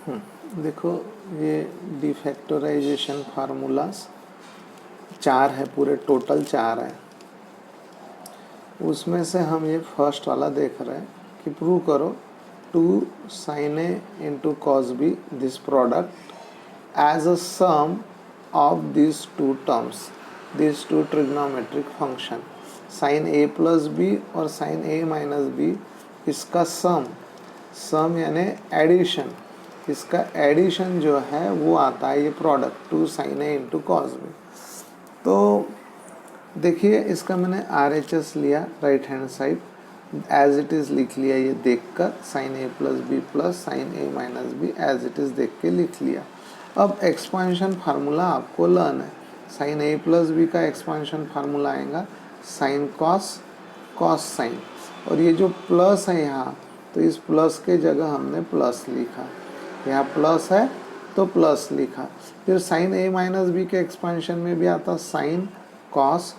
देखो ये डिफैक्टराइजेशन फार्मूलास 4 है, पूरे टोटल 4 है। उसमें से हम ये फर्स्ट वाला देख रहे हैं कि प्रूव करो 2 sin a into cos B this product as a sum of this two terms, this two trigonometric function sin a plus B और sin a माइनस बी, इसका सम यानी एडिशन, इसका एडिशन जो है वो आता है ये product 2 sin a into cos B. तो देखिए इसका मैंने RHS लिया right hand side, as it is लिख लिया ये देखकर, sin a plus B plus sin a minus B as it is देख के लिख लिया। अब एक्सपांशन फार्मूला आपको लर्न है। sin a प्लस बी का एक्सपांशन फार्मूला आएगा sin cos sin, और ये जो प्लस है यहाँ, तो इस प्लस के जगह हमने प्लस लिखा, यहाँ प्लस है तो प्लस लिखा। फिर sin a माइनस बी के एक्सपांशन में भी आता sin cos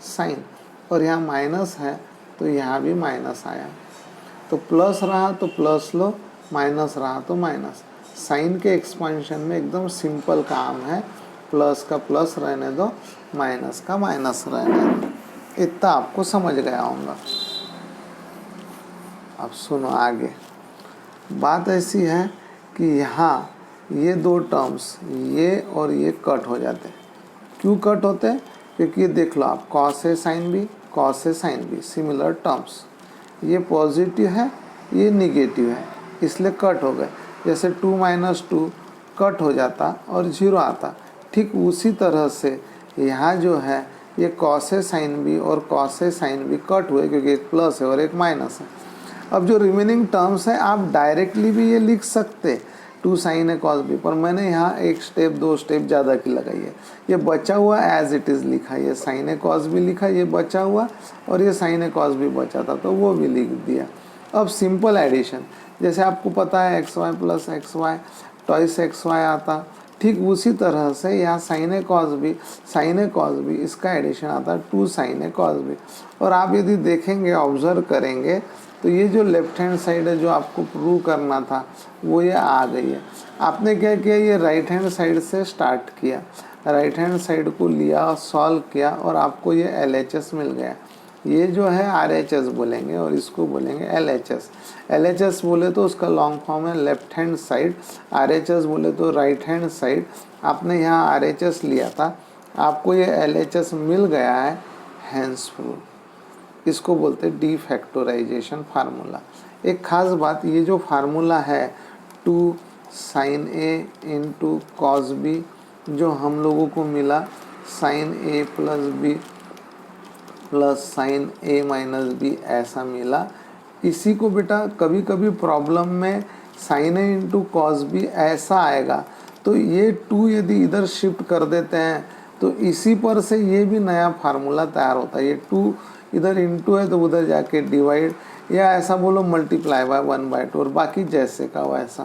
sin, और यहाँ माइनस है तो यहाँ भी माइनस आया, तो प्लस रहा तो प्लस लो, माइनस रहा तो माइनस। साइन के एक्सपांशन में एकदम सिंपल काम है, प्लस का प्लस रहने दो, माइनस का माइनस रहने दो। इतना आपको समझ गया होगा। अब सुनो आगे, बात ऐसी है कि यहाँ ये दो टर्म्स ये और ये कट हो जाते हैं। क्यों कट होते हैं? क्योंकि ये देख लो आप, cos A sine B, cos A sine B similar terms, ये पॉजिटिव है ये निगेटिव है, इसलिए कट हो गए। जैसे 2 माइनस 2 कट हो जाता और 0 आता, ठीक उसी तरह से यहाँ जो है ये कॉस ए साइन बी और cos A sine B cut हुए, क्योंकि एक प्लस है और एक माइनस है। अब जो रिमेनिंग टर्म्स है आप डायरेक्टली भी ये लिख सकते 2 sin a cos b, पर मैंने यहाँ एक स्टेप 2 स्टेप ज़्यादा की लगाई है। ये बचा हुआ एज इट इज़ लिखा, ये sin a cos b लिखा, ये बचा हुआ, और ये sin a cos b बचा था तो वो भी लिख दिया। अब सिंपल एडिशन, जैसे आपको पता है xy plus xy twice xy आता, ठीक उसी तरह से यहाँ sin a cos b इसका एडिशन आता 2 sin a cos b। और आप यदि देखेंगे ऑब्जर्व करेंगे तो ये जो लेफ्ट हैंड साइड है जो आपको प्रूव करना था वो ये आ गई है। आपने क्या किया, ये राइट हैंड साइड से स्टार्ट किया, राइट हैंड साइड को लिया, सॉल्व किया और आपको ये LHS मिल गया। ये जो है RHS बोलेंगे और इसको बोलेंगे LHS। LHS बोले तो उसका लॉन्ग फॉर्म है लेफ्ट हैंड साइड, RHS बोले तो राइट हैंड साइड। आपने यहाँ RHS लिया था, आपको ये LHS मिल गया है, हैंस प्रूव। इसको बोलते हैं डिफैक्टराइजेशन फार्मूला। एक खास बात, ये जो फार्मूला है 2 sin a into cos B, जो हम लोगों को मिला sin a plus B plus sin a minus B ऐसा मिला, इसी को बेटा कभी कभी प्रॉब्लम में sin a into cos B ऐसा आएगा, तो ये 2 यदि इधर शिफ्ट कर देते हैं तो इसी पर से ये भी नया फार्मूला तैयार होता है। ये 2 इधर इंटू है तो उधर जाके डिवाइड, या ऐसा बोलो मल्टीप्लाई बाय 1/2, और बाकी जैसे का वैसा।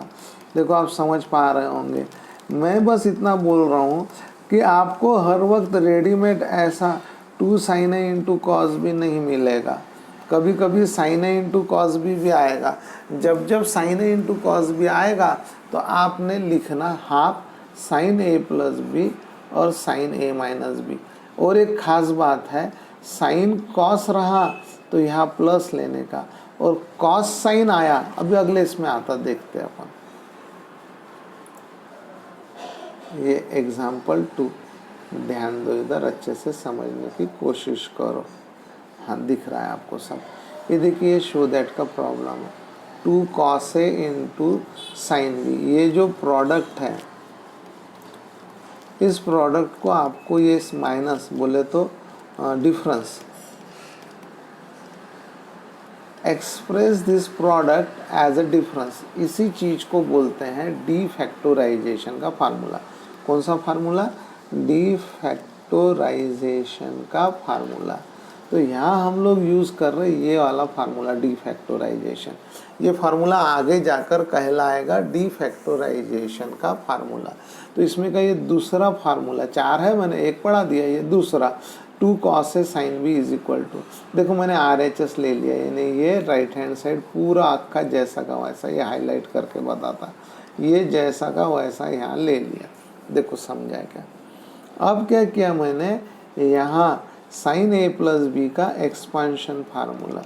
देखो आप समझ पा रहे होंगे। मैं बस इतना बोल रहा हूँ कि आपको हर वक्त रेडीमेड ऐसा 2 sin a into cos B नहीं मिलेगा, कभी कभी sin a into cos B भी आएगा। जब जब sin a into cos B आएगा तो आपने लिखना half sin a plus B और sin a माइनस बी। और एक खास बात है, साइन कॉस रहा तो यहाँ प्लस लेने का, और कॉस साइन आया, अभी अगले इसमें आता देखते हैं अपन। ये एग्जाम्पल 2, ध्यान दो इधर, अच्छे से समझने की कोशिश करो। हाँ दिख रहा है आपको सब। ये देखिए शो दैट का प्रॉब्लम है 2 cos a into sine B. ये जो प्रोडक्ट है, इस प्रोडक्ट को आपको ये माइनस बोले तो difference, express this product as a difference, इसी चीज को बोलते हैं डिफैक्टराइजेशन का फार्मूला। कौन सा फार्मूला? डिफैक्टराइजेशन का फार्मूला। तो यहाँ हम लोग यूज कर रहे ये वाला फार्मूला डिफैक्टराइजेशन। ये फार्मूला आगे जाकर कहलाएगा डिफैक्टराइजेशन का फार्मूला। तो इसमें का ये दूसरा फार्मूला, 4 है, मैंने एक पढ़ा दिया, ये दूसरा 2 cos a sin b is equal to, देखो मैंने RHS ले लिया, यानी ये राइट हैंड साइड पूरा अक्का जैसा का वैसा, ये हाईलाइट करके बताता। ये जैसा का वैसा यहाँ ले लिया। देखो समझा क्या। अब क्या किया मैंने, यहाँ साइन ए प्लस बी का एक्सपांशन फार्मूला,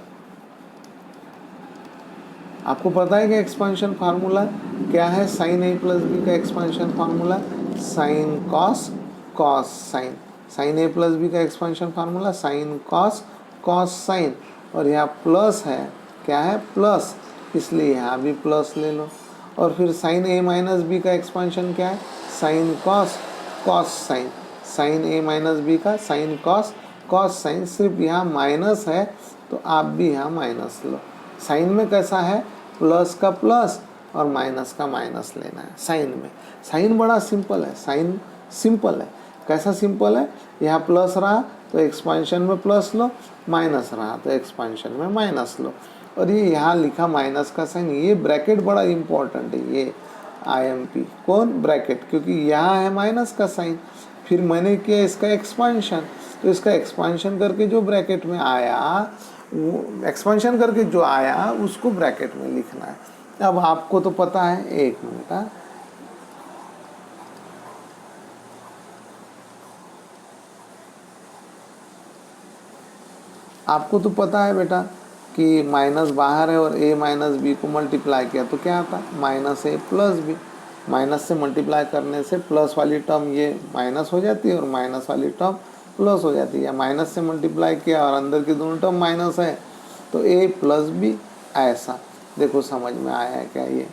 आपको पता है कि एक्सपांशन फार्मूला क्या है। साइन ए प्लस बी का expansion formula sine cos cos sine, sine A plus B का expansion formula sine cos cos sine, और यहाँ प्लस है, क्या है प्लस, इसलिए यहाँ भी प्लस ले लो। और फिर साइन ए माइनस बी का एक्सपांशन क्या है, sine cos cos sine, sine A minus B का साइन कॉस कॉस साइन, सिर्फ यहाँ माइनस है तो आप भी यहाँ माइनस लो। साइन में कैसा है, प्लस का प्लस और माइनस का माइनस लेना है साइन में। साइन बड़ा सिंपल है, साइन सिंपल है। कैसा सिंपल है, यहाँ प्लस रहा तो एक्सपांशन में प्लस लो, माइनस रहा तो एक्सपांशन में माइनस लो। और ये यहाँ लिखा माइनस का साइन, ये ब्रैकेट बड़ा इम्पोर्टेंट है, ये IMP कौन, ब्रैकेट, क्योंकि यहाँ है माइनस का साइन, फिर मैंने किया इसका एक्सपांशन, तो इसका एक्सपांशन करके जो ब्रैकेट में आया, वो एक्सपांशन करके जो आया उसको ब्रैकेट में लिखना है। अब आपको तो पता है, एक मिनट, आपको तो पता है बेटा कि माइनस बाहर है और a माइनस बी को मल्टीप्लाई किया तो क्या आता, माइनस ए प्लस बी। माइनस से मल्टीप्लाई करने से प्लस वाली टर्म ये माइनस हो जाती है और माइनस वाली टर्म प्लस हो जाती है। या माइनस से मल्टीप्लाई किया और अंदर की दोनों टर्म माइनस है तो a प्लस बी, ऐसा। देखो समझ में आया है क्या ये।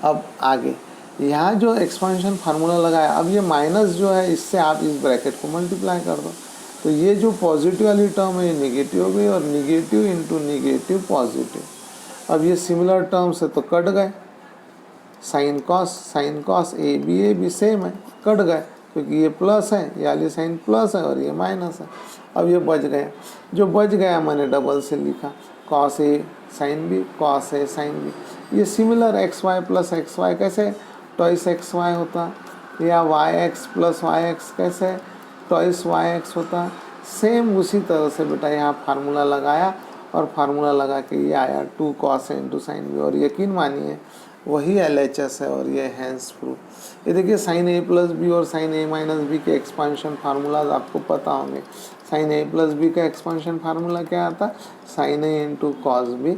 अब आगे यहाँ जो एक्सपांशन फार्मूला लगाया, अब ये माइनस जो है इससे आप इस ब्रैकेट को मल्टीप्लाई कर दो, तो ये जो पॉजिटिव वाली टर्म है ये निगेटिव हो गई और निगेटिव इंटू निगेटिव पॉजिटिव। अब ये सिमिलर टर्म्स है तो कट गए, sign cos A B same है, कट गए क्योंकि ये प्लस है, ये वाली साइन प्लस है और ये माइनस है। अब ये बच गए, जो बच गया मैंने डबल से लिखा, cos A sine B, cos A sine B. ये similar x y plus x y कैसे टॉइस एक्स वाई होता, या y x plus y x कैसे टॉइस वाई एक्स होता। सेम उसी तरह से बेटा यहाँ फार्मूला लगाया और फार्मूला लगा के ये आया 2 cos ए इंटू साइन बी, और यकीन मानिए वही LHS है और ये हैंस प्रूफ। ये देखिए साइन ए प्लस बी और साइन ए माइनस बी के एक्सपांशन फार्मूलाज आपको पता होंगे। साइन ए प्लस बी का एक्सपांशन फार्मूला क्या आता, sine A into cos B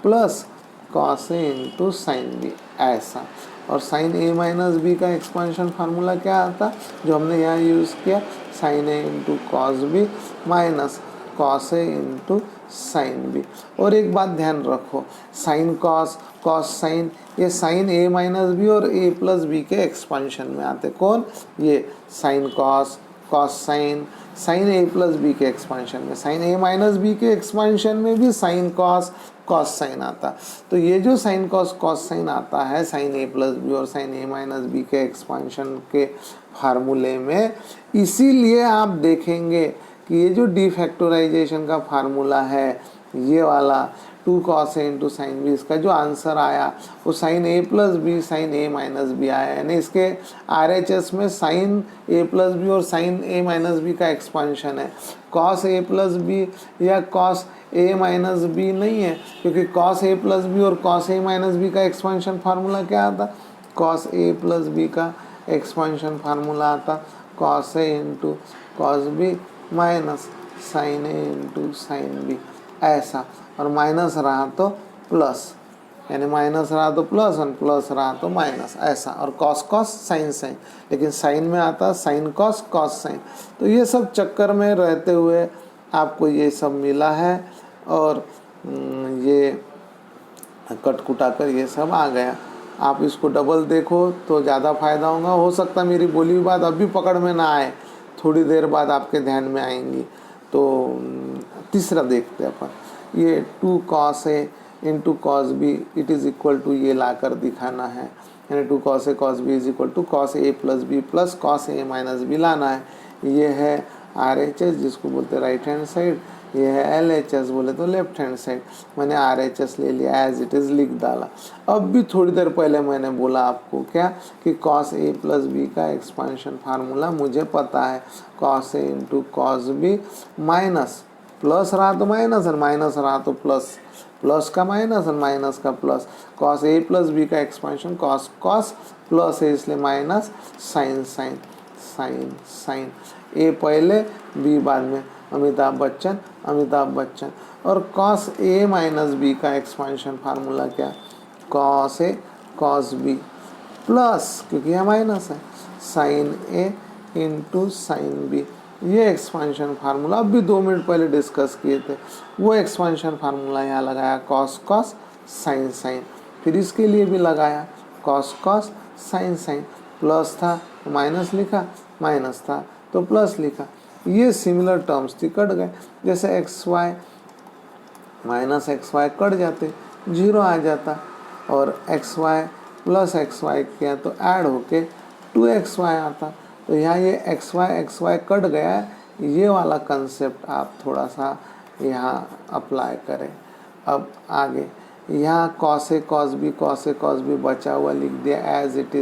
plus cos A into sine B, ऐसा। और साइन ए माइनस बी का एक्सपांशन फार्मूला क्या आता, जो हमने यहाँ यूज़ किया, sine A into cos B minus cos A into sine B. और एक बात ध्यान रखो, साइन कॉस कॉस साइन, ये साइन ए माइनस बी और ए प्लस बी के एक्सपांशन में आते। कौन, ये sine cos cos sine, sine A plus B के एक्सपांशन में, साइन ए माइनस बी के एक्सपांशन में भी साइन कॉस कॉस साइन आता। तो ये जो साइन कॉस कॉस साइन आता है साइन ए प्लस बी और साइन ए माइनस बी के एक्सपांशन के फार्मूले में, इसीलिए आप देखेंगे कि ये जो डी फैक्टराइजेशन का फार्मूला है ये वाला 2 cos ए इंटू साइन बी, इसका जो आंसर आया वो sign A plus B sign A minus B आया, यानी इसके RHS में साइन ए प्लस बी और साइन ए माइनस बी का एक्सपांशन है। cos ए प्लस बी या cos ए माइनस बी नहीं है, क्योंकि cos ए प्लस बी और cos ए माइनस बी का एक्सपांशन फार्मूला क्या आता, cos ए प्लस बी का एक्सपांशन फार्मूला आता cos A into cos B minus sine A into sine B, ऐसा। और माइनस रहा तो प्लस, यानी माइनस रहा तो प्लस और प्लस रहा तो माइनस, ऐसा। और कॉस कॉस साइन साइन, लेकिन साइन में आता साइन कॉस कॉस साइन। तो ये सब चक्कर में रहते हुए आपको ये सब मिला है और ये कटकुटा कर ये सब आ गया। आप इसको डबल देखो तो ज़्यादा फायदा होगा। हो सकता मेरी बोली हुई बात अभी पकड़ में ना आए, थोड़ी देर बाद आपके ध्यान में आएंगी। तो तीसरा देखते हैं अपन, ये 2 cos A into cos B it is equal to ये लाकर दिखाना है, यानी 2 cos A cos B is equal to cos A plus B plus cos A minus B लाना है। ये है RHS जिसको बोलते हैं राइट हैंड साइड, ये है LHS बोले तो लेफ्ट हैंड साइड। मैंने RHS ले लिया, एज इट इज़ लिख डाला। अब भी थोड़ी देर पहले मैंने बोला आपको क्या कि cos ए प्लस बी का एक्सपांशन फार्मूला मुझे पता है, cos ए into cos B minus plus रहा तो माइनस और माइनस रहा तो प्लस, प्लस का माइनस और माइनस का प्लस। कॉस ए प्लस बी का एक्सपेंशन कॉस कॉस, प्लस है इसलिए minus, sine sine sine sine, A पहले बी बाद में, अमिताभ बच्चन अमिताभ बच्चन। और कॉस ए माइनस बी का एक्सपेंशन फार्मूला क्या, cos a cos B plus, क्योंकि यह माइनस है, sine A into sine B. ये एक्सपेंशन फार्मूला अब भी 2 मिनट पहले डिस्कस किए थे, वो एक्सपेंशन फार्मूला यहाँ लगाया, कॉस कॉस साइन साइन। फिर इसके लिए भी लगाया, cos cos sine sine, plus था तो माइनस लिखा, माइनस था तो प्लस लिखा। ये सिमिलर टर्म्स थी, कट गए। जैसे x y minus x y cut जाते, 0 आ जाता, और x y plus x y किया तो ऐड होके 2xy आता। तो यहाँ ये एक्स वाई कट गया, ये वाला कंसेप्ट आप थोड़ा सा यहाँ अप्लाई करें। अब आगे यहाँ कॉस ए कॉस बी बचा हुआ लिख दिया, एज इट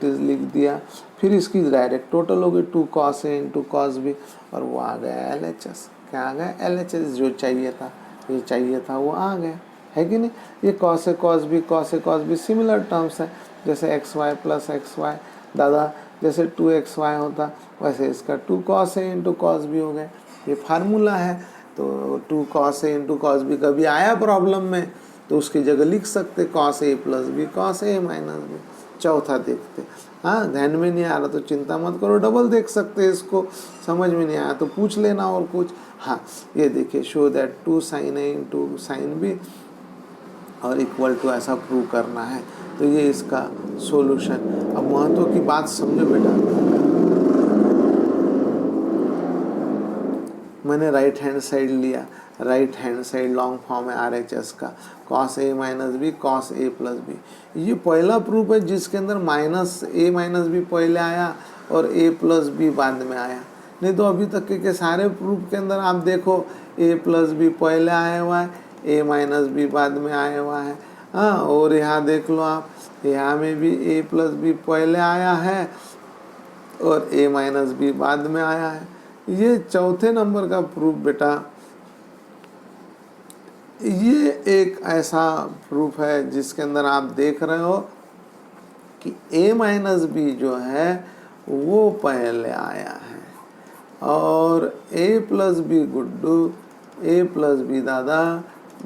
इज़ लिख दिया। फिर इसकी डायरेक्ट टोटल हो गई 2 cos ए इंटू कॉस बी, और वो आ गया LHS। क्या आ गया, LHS। जो चाहिए था, ये चाहिए था, वो आ गया, है कि नहीं। ये cos a cos b similar terms है। जैसे x y plus x y, दादा जैसे 2xy होता वैसे इसका 2 cos ए इंटू कॉस बी हो गए। ये फार्मूला है। तो 2 cos ए इंटू कॉस बी कभी आया प्रॉब्लम में तो उसकी जगह लिख सकते cos A plus b cos A minus B. चौथा देखते, हाँ ध्यान में नहीं आ रहा तो चिंता मत करो, डबल देख सकते हैं इसको, समझ में नहीं आया तो पूछ लेना और कुछ। हाँ ये देखिए, show that 2 sin a into sine B और इक्वल टू, ऐसा प्रूव करना है। तो ये इसका सॉल्यूशन। अब महत्व की बात समझो बेटा, मैंने राइट हैंड साइड लिया, right hand side long form है RHS का, cos a minus b cos a plus B. ये पहला प्रूफ है जिसके अंदर माइनस ए माइनस बी पहले आया और a प्लस बी बाद में आया। नहीं तो अभी तक के सारे प्रूफ के अंदर आप देखो a प्लस बी पहले आया हुआ है, a माइनस बी बाद में आया हुआ है। हाँ, और यहाँ देख लो आप, यहाँ में भी a प्लस बी पहले आया है और a माइनस बी बाद में आया है। ये चौथे नंबर का प्रूफ बेटा, ये एक ऐसा प्रूफ है जिसके अंदर आप देख रहे हो कि a माइनस बी जो है वो पहले आया है और a plus b Guddu, a plus b दादा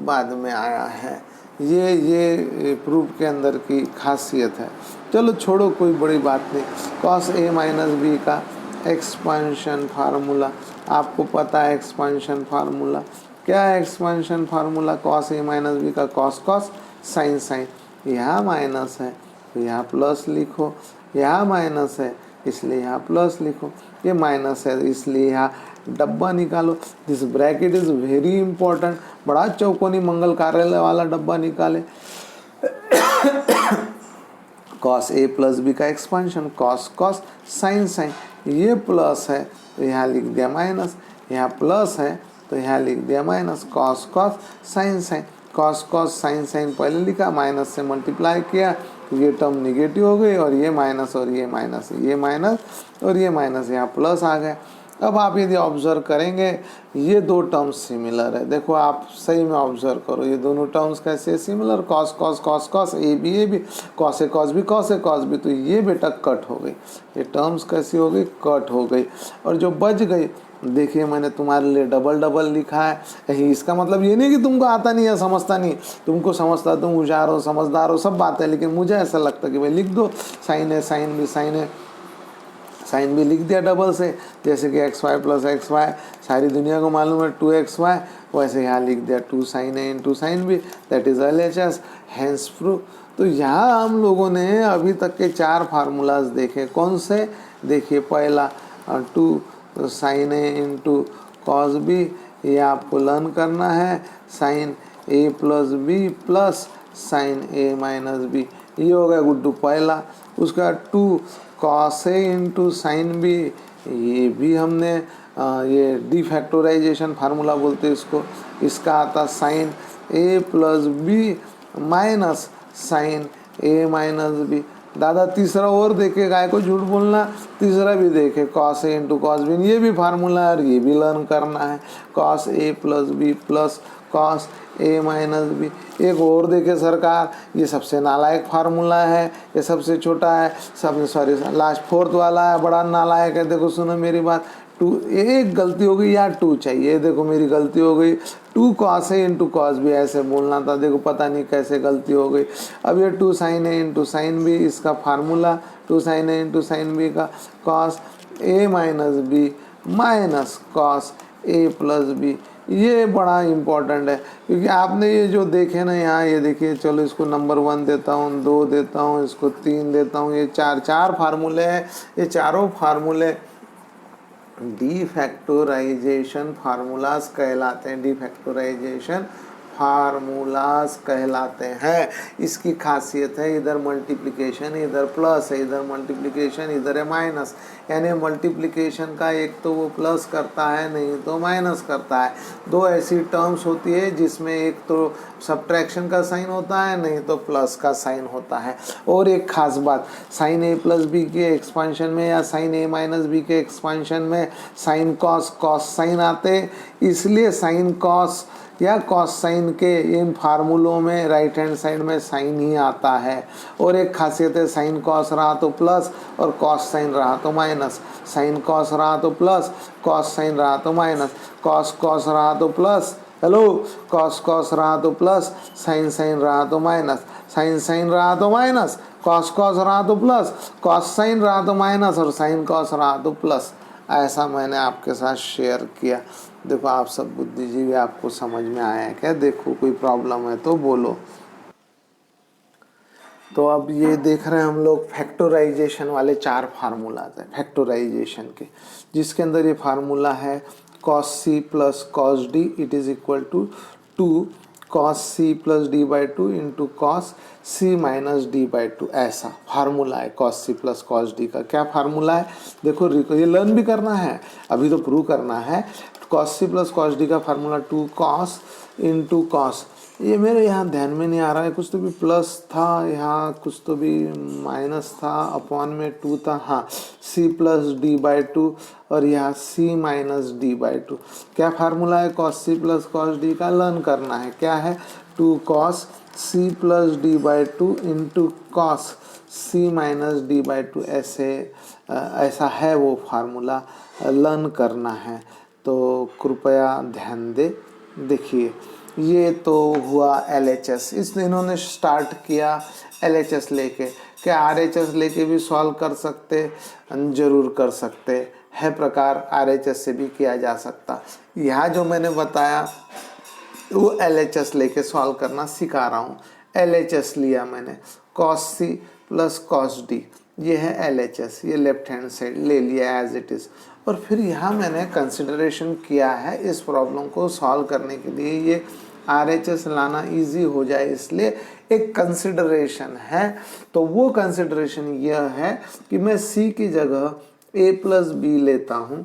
बाद में आया है। ये प्रूफ के अंदर की खासियत है। चलो छोड़ो, कोई बड़ी बात नहीं। cos a माइनस बी का एक्सपेंशन फार्मूला आपको पता है। एक्सपेंशन फार्मूला क्या है? Expansion formula cos a minus B का cos cos साइन साइन। यहाँ माइनस है तो यहाँ प्लस लिखो, यहाँ माइनस है इसलिए यहाँ प्लस लिखो, ये माइनस है इसलिए यहाँ डब्बा निकालो। This bracket is very important. बड़ा चौकोनी मंगल कार्यालय वाला डब्बा निकाले। cos a प्लस बी का expansion cos cos sine sine, ये प्लस है तो यहाँ लिख दिया माइनस, यहाँ प्लस है तो यहाँ लिख दिया minus. cos cos sine sine, cos cos sine sine पहले लिखा, माइनस से मल्टीप्लाई किया तो ये टर्म निगेटिव हो गई और ये माइनस और ये माइनस, ये माइनस और ये माइनस, यहाँ प्लस आ गया। अब आप यदि ऑब्जर्व करेंगे ये दो टर्म्स सिमिलर है। देखो आप सही में ऑब्जर्व करो, ये दोनों टर्म्स कैसे similar, cos cos cos cos a b cos a cos b cos a cos b. तो ये बेटा कट हो गई, ये टर्म्स कैसी हो गई, कट हो गई। और जो बच गई, देखिए मैंने तुम्हारे लिए डबल डबल लिखा है। यही इसका मतलब ये नहीं कि तुमको आता नहीं है, समझता नहीं, तुमको समझता, तुम होशियार हो, समझदार हो, सब बात है, लेकिन मुझे ऐसा लगता कि भाई लिख दो, साइन है साइन भी, साइन है साइन भी लिख दिया डबल से। जैसे कि x y plus x y सारी दुनिया को मालूम है 2xy, वैसे यहाँ लिख दिया 2 sin a into sine b, that is LHS, hence proof. तो यहाँ हम लोगों ने अभी तक के 4 फार्मूलाज देखे। कौन से? देखिए पहला 2 sin a into cos b, ये आपको लर्न करना है। Sine a plus B plus sine a minus B, ये हो गया गुड्डू पहला। उसका 2 cos a into sine B, ये भी हमने ये डिफैक्टोराइजेशन फार्मूला बोलते हैं इसको। इसका आता sine a plus b minus sine a minus b. दादा तीसरा और देखे, गाय को झूठ बोलना, तीसरा भी देखे, cos A into cos b, ये भी फार्मूला है और ये भी लर्न करना है, cos A plus B plus cos A minus B. एक और देखे सरकार, ये सबसे नालायक फार्मूला है, ये सबसे छोटा है, सब सॉरी लास्ट फोर्थ वाला है, बड़ा नालायक है। देखो सुनो मेरी बात, टू, एक गलती हो गई यार, टू चाहिए, देखो मेरी गलती हो गई, टू कॉस ए इंटू कॉस बी ऐसे बोलना था, देखो पता नहीं कैसे गलती हो गई। अब ये two sine A into sine B, इसका formula two sine A into sine B का cos A minus B minus cos A plus B, ये बड़ा इम्पोर्टेंट है क्योंकि आपने ये जो देखे ना यहाँ, ये देखिए, चलो इसको नंबर 1 देता हूँ, 2 देता हूँ, इसको 3 देता हूँ, ये चार फार्मूले हैं, ये चारों फार्मूले डी फैक्टोराइजेशन फार्मूलाज कहलाते हैं, डी फैक्टोराइजेशन फार्मूलाज कहलाते हैं। इसकी खासियत है, इधर मल्टीप्लिकेशन, इधर प्लस है, इधर मल्टीप्लिकेशन, इधर है माइनस, यानी मल्टीप्लिकेशन का एक तो वो प्लस करता है, नहीं तो माइनस करता है। दो ऐसी टर्म्स होती है जिसमें एक तो सब्ट्रैक्शन का साइन होता है, नहीं तो प्लस का साइन होता है। और एक खास बात, साइन ए प्लस बी के एक्सपांशन में या साइन ए माइनस बी के एक्सपांशन में साइन कॉस कॉस साइन आते, इसलिए साइन कॉस या कॉस साइन के इन फार्मूलों में राइट हैंड साइड में साइन ही आता है। और एक खासियत है, साइन कॉस रहा तो प्लस और कॉस साइन रहा तो माइनस, साइन कॉस रहा तो प्लस, कॉस साइन रहा तो माइनस, कॉस कॉस रहा तो प्लस, हेलो, कॉस कॉस रहा तो प्लस, साइन साइन रहा तो माइनस, साइन साइन रहा तो माइनस, कॉस कॉस रहा तो प्लस, कॉस साइन रहा तो माइनस और साइन कॉस रहा तो प्लस। ऐसा मैंने आपके साथ शेयर किया। देखो आप सब बुद्धिजीवी, आपको समझ में आया है क्या? देखो कोई प्रॉब्लम है तो बोलो। तो अब ये देख रहे हैं हम लोग फैक्टराइजेशन वाले 4 फार्मूलाज हैं फैक्टराइजेशन के, जिसके अंदर ये फार्मूला है cos c plus cos d it is equal to 2 cos c plus d by 2 into cos c minus d by 2, ऐसा फार्मूला है cos c plus cos d का। क्या फार्मूला है? देखो ये लर्न भी करना है, अभी तो प्रूव करना है। cos c plus cos d का फार्मूला 2 cos इंटू cos, ये मेरे यहाँ ध्यान में नहीं आ रहा है, कुछ तो भी प्लस था, यहाँ कुछ तो भी माइनस था, अपॉन में 2 था, हाँ, c प्लस डी बाई 2 और यहाँ c माइनस डी बाई 2। क्या फार्मूला है cos c plus cos d का? लर्न करना है। क्या है? 2 cos c plus d by 2 into cos c minus d by 2, ऐसा है वो फार्मूला, लर्न करना है। तो कृपया ध्यान दे। देखिए ये तो हुआ LHS, इसने इन्होंने स्टार्ट किया LHS लेके। क्या RHS लेके भी सॉल्व कर सकते? जरूर कर सकते है, प्रकार RHS से भी किया जा सकता। यहाँ जो मैंने बताया वो LHS लेके सॉल्व करना सिखा रहा हूँ। LHS लिया मैंने, cos c plus cos d, ये है LHS, ये लेफ्ट हैंड साइड ले लिया एज इट इज़। और फिर यहाँ मैंने कंसिडरेशन किया है इस प्रॉब्लम को सॉल्व करने के लिए, ये RHS लाना इजी हो जाए, इसलिए एक कंसिडरेशन है। तो वो कंसिडरेशन यह है कि मैं C की जगह a प्लस बी लेता हूँ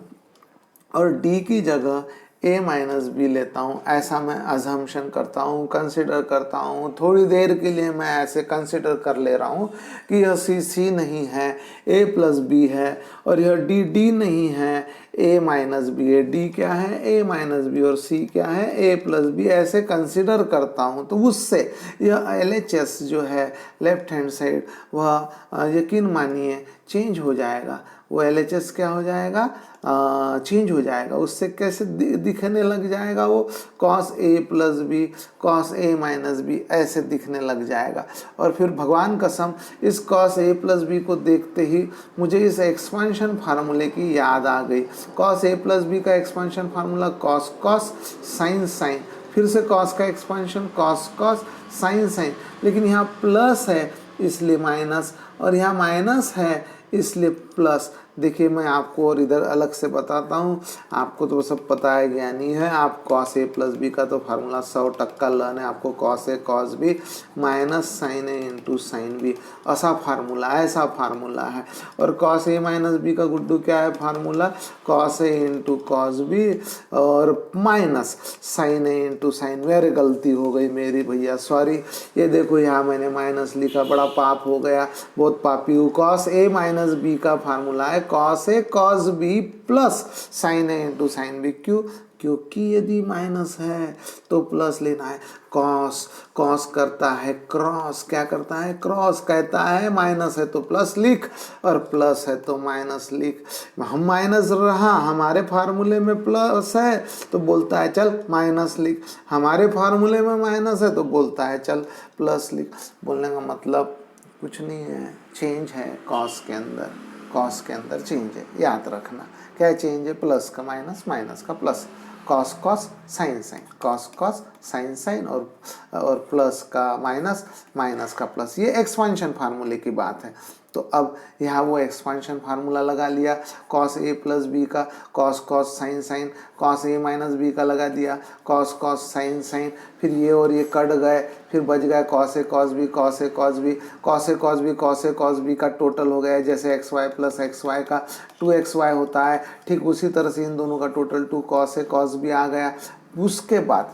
और D की जगह a माइनस बी लेता हूँ। ऐसा मैं अजम्पशन करता हूँ, कंसिडर करता हूँ, थोड़ी देर के लिए मैं ऐसे कंसिडर कर ले रहा हूँ कि यह C नहीं है, a प्लस बी है, और यह D नहीं है, a माइनस बी है। D क्या है? a माइनस बी, और C क्या है? a plus b. ऐसे कंसिडर करता हूँ तो उससे यह LHS जो है लेफ्ट हैंड साइड, वह यकीन मानिए चेंज हो जाएगा। वो LHS क्या हो जाएगा? चेंज हो जाएगा। उससे कैसे दिखने लग जाएगा? वो cos a plus b, cos a minus b, ऐसे दिखने लग जाएगा। और फिर भगवान कसम, इस cos a प्लस बी को देखते ही मुझे इस एक्सपांशन फार्मूले की याद आ गई। cos a प्लस बी का expansion formula cos cos sin sin, फिर से cos का expansion cos cos sin sin, लेकिन यहाँ प्लस है इसलिए माइनस, और यहाँ माइनस है इसलिए प्लस। देखिए मैं आपको और इधर अलग से बताता हूँ, आपको तो सब पता है, ज्ञानी है आप। कॉस ए प्लस बी का तो फार्मूला 100% लर्न है आपको, cos a cos B minus sine A into sine B, ऐसा फार्मूला है। और कॉस ए माइनस बी का गुड्डू क्या है formula, cos A into cos B और minus sine A into sign. Very गलती हो गई मेरी भैया, सॉरी। ये देखो यहाँ मैंने माइनस लिखा, बड़ा पाप हो गया, बहुत पापी हूँ। कॉस ए माइनस बी का फार्मूला है cos a cos B plus sign A into sine B. क्यों? क्योंकि यदि माइनस है तो प्लस लेना है। कॉस कॉस करता है क्रॉस, क्या करता है क्रॉस, कहता है माइनस है तो प्लस लिख और प्लस है तो माइनस लिख। हम माइनस रहा, हमारे फार्मूले में प्लस है तो बोलता है चल माइनस लिख, हमारे फार्मूले में माइनस है तो बोलता है चल प्लस लिख। बोलने का मतलब कुछ नहीं है, चेंज है कॉस के अंदर, कॉस के अंदर चेंज है, याद रखना। क्या चेंज है? प्लस का माइनस, माइनस का plus, cos cos sine sine, cos cos sine sine और प्लस का माइनस, माइनस का प्लस। ये एक्सपांशन फार्मूले की बात है। तो अब यहाँ वो एक्सपांशन फार्मूला लगा लिया, कॉस ए प्लस बी का cos cos sine sine, cos A minus B का लगा दिया कॉस कॉस साइन साइन, फिर ये और ये कट गए, फिर बच गया cos a cos b, cos a cos b, cos a cos b, cos a cos B का टोटल हो गया जैसे x y plus x y का 2xy होता है, ठीक उसी तरह से इन दोनों का total 2 cos a cos B आ गया। उसके बाद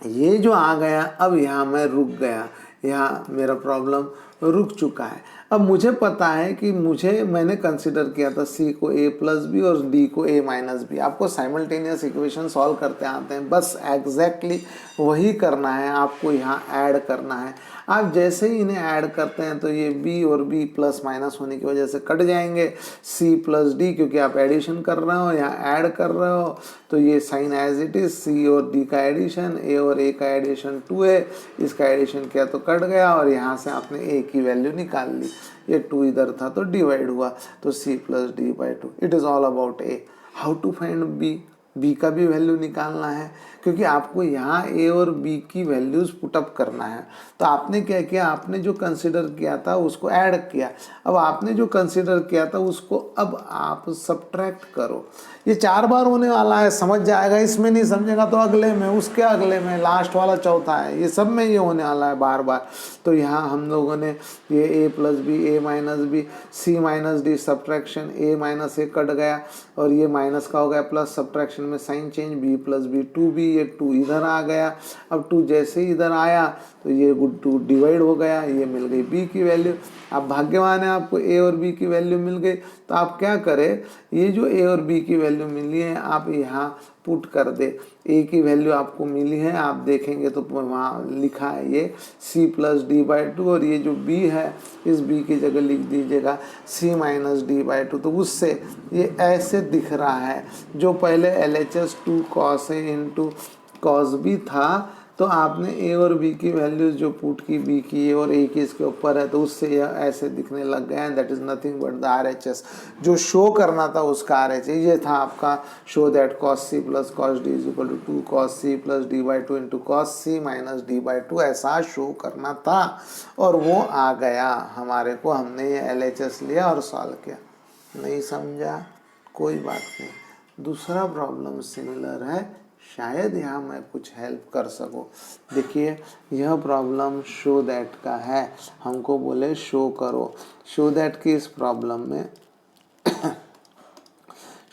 ये जो आ गया, अब यहाँ मैं रुक गया, यहाँ मेरा प्रॉब्लम रुक चुका है। अब मुझे पता है कि मैंने कंसिडर किया था सी को ए प्लस बी और डी को ए माइनस बी। आपको साइमल्टेनियस इक्वेशन सॉल्व करते आते हैं, बस एग्जैक्टली वही करना है, आपको यहाँ ऐड करना है। आप जैसे ही इन्हें ऐड करते हैं तो ये b और b प्लस माइनस होने की वजह से कट जाएंगे, c प्लस डी, क्योंकि आप एडिशन कर रहे हो, यहाँ ऐड कर रहे हो, तो ये sign as it is, c और d का एडिशन, a और a का एडिशन 2 है, इसका एडिशन किया तो कट गया और यहाँ से आपने a की वैल्यू निकाल ली। ये 2 इधर था तो डिवाइड हुआ, तो c plus d by 2। It is all about a। How to find b? b का भी वैल्यू निकालना है, क्योंकि आपको यहाँ a और b की वैल्यूज़ पुटअप करना है। तो आपने क्या किया, आपने जो कंसिडर किया था उसको ऐड किया। अब आपने जो कंसिडर किया था उसको अब आप सब्ट्रैक्ट करो। ये 4 बार होने वाला है, समझ जाएगा। इसमें नहीं समझेगा तो अगले में, उसके अगले में, लास्ट वाला चौथा है, ये सब में ये होने वाला है बार बार। तो यहाँ हम लोगों ने ये a plus B, A minus b, c minus d, subtraction, a minus a cut गया और ये माइनस का हो गया प्लस, सब्ट्रैक्शन में sign change, b plus b 2b, ये 2 इधर आ गया। अब 2 जैसे ही इधर आया तो ये 2 डिवाइड हो गया, ये मिल गई b की वैल्यू। आप भाग्यवान है, आपको a और b की वैल्यू मिल गई। तो आप क्या करें, ये जो a और b की वैल्यू मिली है आप यहाँ पुट कर दे। a की वैल्यू आपको मिली है, आप देखेंगे तो वहाँ लिखा है ये c प्लस डी बाई 2, और ये जो b है इस b की जगह लिख दीजिएगा c माइनस डी बाई 2। तो उससे ये ऐसे दिख रहा है, जो पहले LHS 2 cos a into cos b था, तो आपने a और b की वैल्यूज जो पुट की, b की a और a की इसके ऊपर है, तो उससे यह ऐसे दिखने लग गया है। That is nothing but the RHS। जो शो करना था उसका RHS ये था आपका, show that cos c plus cos d is equal to 2 cos c plus d by 2 into cos c minus d by 2, ऐसा शो करना था और वो आ गया हमारे को। हमने ये LHS लिया और सॉल्व किया। नहीं समझा कोई बात नहीं। दूसरा प्रॉब्लम सिमिलर है, शायद यहाँ मैं कुछ हेल्प कर सकूँ। देखिए यह प्रॉब्लम शो दैट का है, हमको बोले शो करो। शो दैट की इस प्रॉब्लम में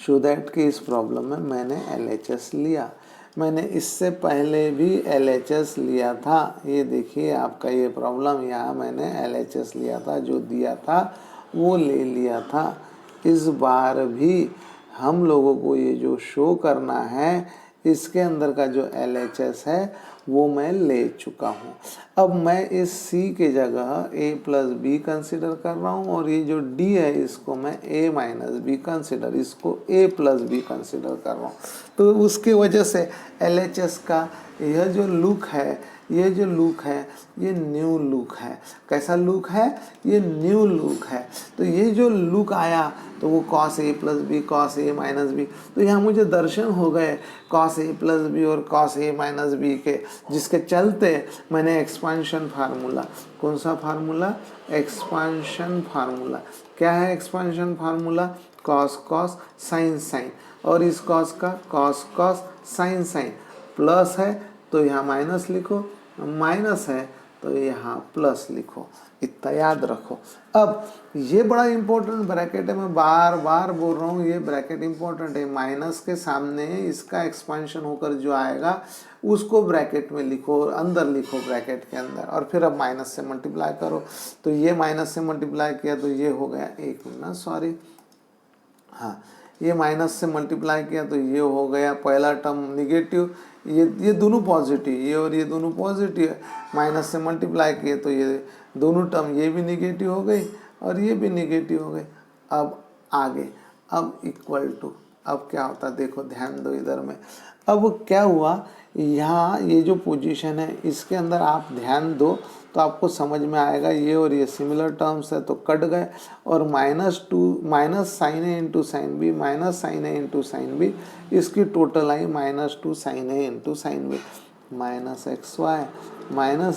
शो दैट की इस प्रॉब्लम में मैंने LHS लिया। मैंने इससे पहले भी LHS लिया था। ये देखिए आपका ये प्रॉब्लम, यहाँ मैंने LHS लिया था, जो दिया था वो ले लिया था। इस बार भी हम लोगों को ये जो शो करना है इसके अंदर का जो LHS है वो मैं ले चुका हूँ। अब मैं इस C के जगह a प्लस बी कंसिडर कर रहा हूँ और ये जो D है इसको मैं a माइनस बी कंसिडर, इसको a प्लस बी कंसिडर कर रहा हूँ। तो उसकी वजह से LHS का यह जो लुक है, ये जो लुक है ये न्यू लुक है। कैसा लुक है? ये न्यू लुक है। तो ये जो लुक आया तो वो cos a plus b cos a minus B, तो यहाँ मुझे दर्शन हो गए cos a प्लस बी और cos a माइनस बी के, जिसके चलते मैंने एक्सपांशन फार्मूला, कौन सा फार्मूला? Expansion formula. क्या है expansion formula? cos cos sin sin, और इस cos का cos cos sin sin, plus है तो यहाँ माइनस लिखो, माइनस है तो यहाँ प्लस लिखो, इतना याद रखो। अब ये बड़ा इंपॉर्टेंट ब्रैकेट है, मैं बार बार बोल रहा हूँ, ये ब्रैकेट इंपॉर्टेंट है। माइनस के सामने इसका एक्सपेंशन होकर जो आएगा उसको ब्रैकेट में लिखो, अंदर लिखो ब्रैकेट के अंदर, और फिर अब माइनस से मल्टीप्लाई करो। तो ये माइनस से मल्टीप्लाई किया तो ये हो गया, एक मिनट सॉरी, हाँ, ये माइनस से मल्टीप्लाई किया तो ये हो गया पहला टर्म निगेटिव, ये दोनों पॉजिटिव, ये और ये दोनों पॉजिटिव है। माइनस से मल्टीप्लाई किए तो ये दोनों टर्म, ये भी निगेटिव हो गई और ये भी निगेटिव हो गई। अब आगे, अब इक्वल टू, अब क्या होता है देखो, ध्यान दो इधर में। अब क्या हुआ, यहाँ ये जो पोजीशन है इसके अंदर आप ध्यान दो तो आपको समझ में आएगा। ये और ये सिमिलर टर्म्स है तो कट गए, और minus sine A into sine B, minus sine A into sine B, इसकी टोटल आई -2 sine A into sine B, minus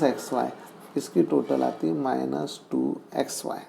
x Y, इसकी टोटल आती है -2xy।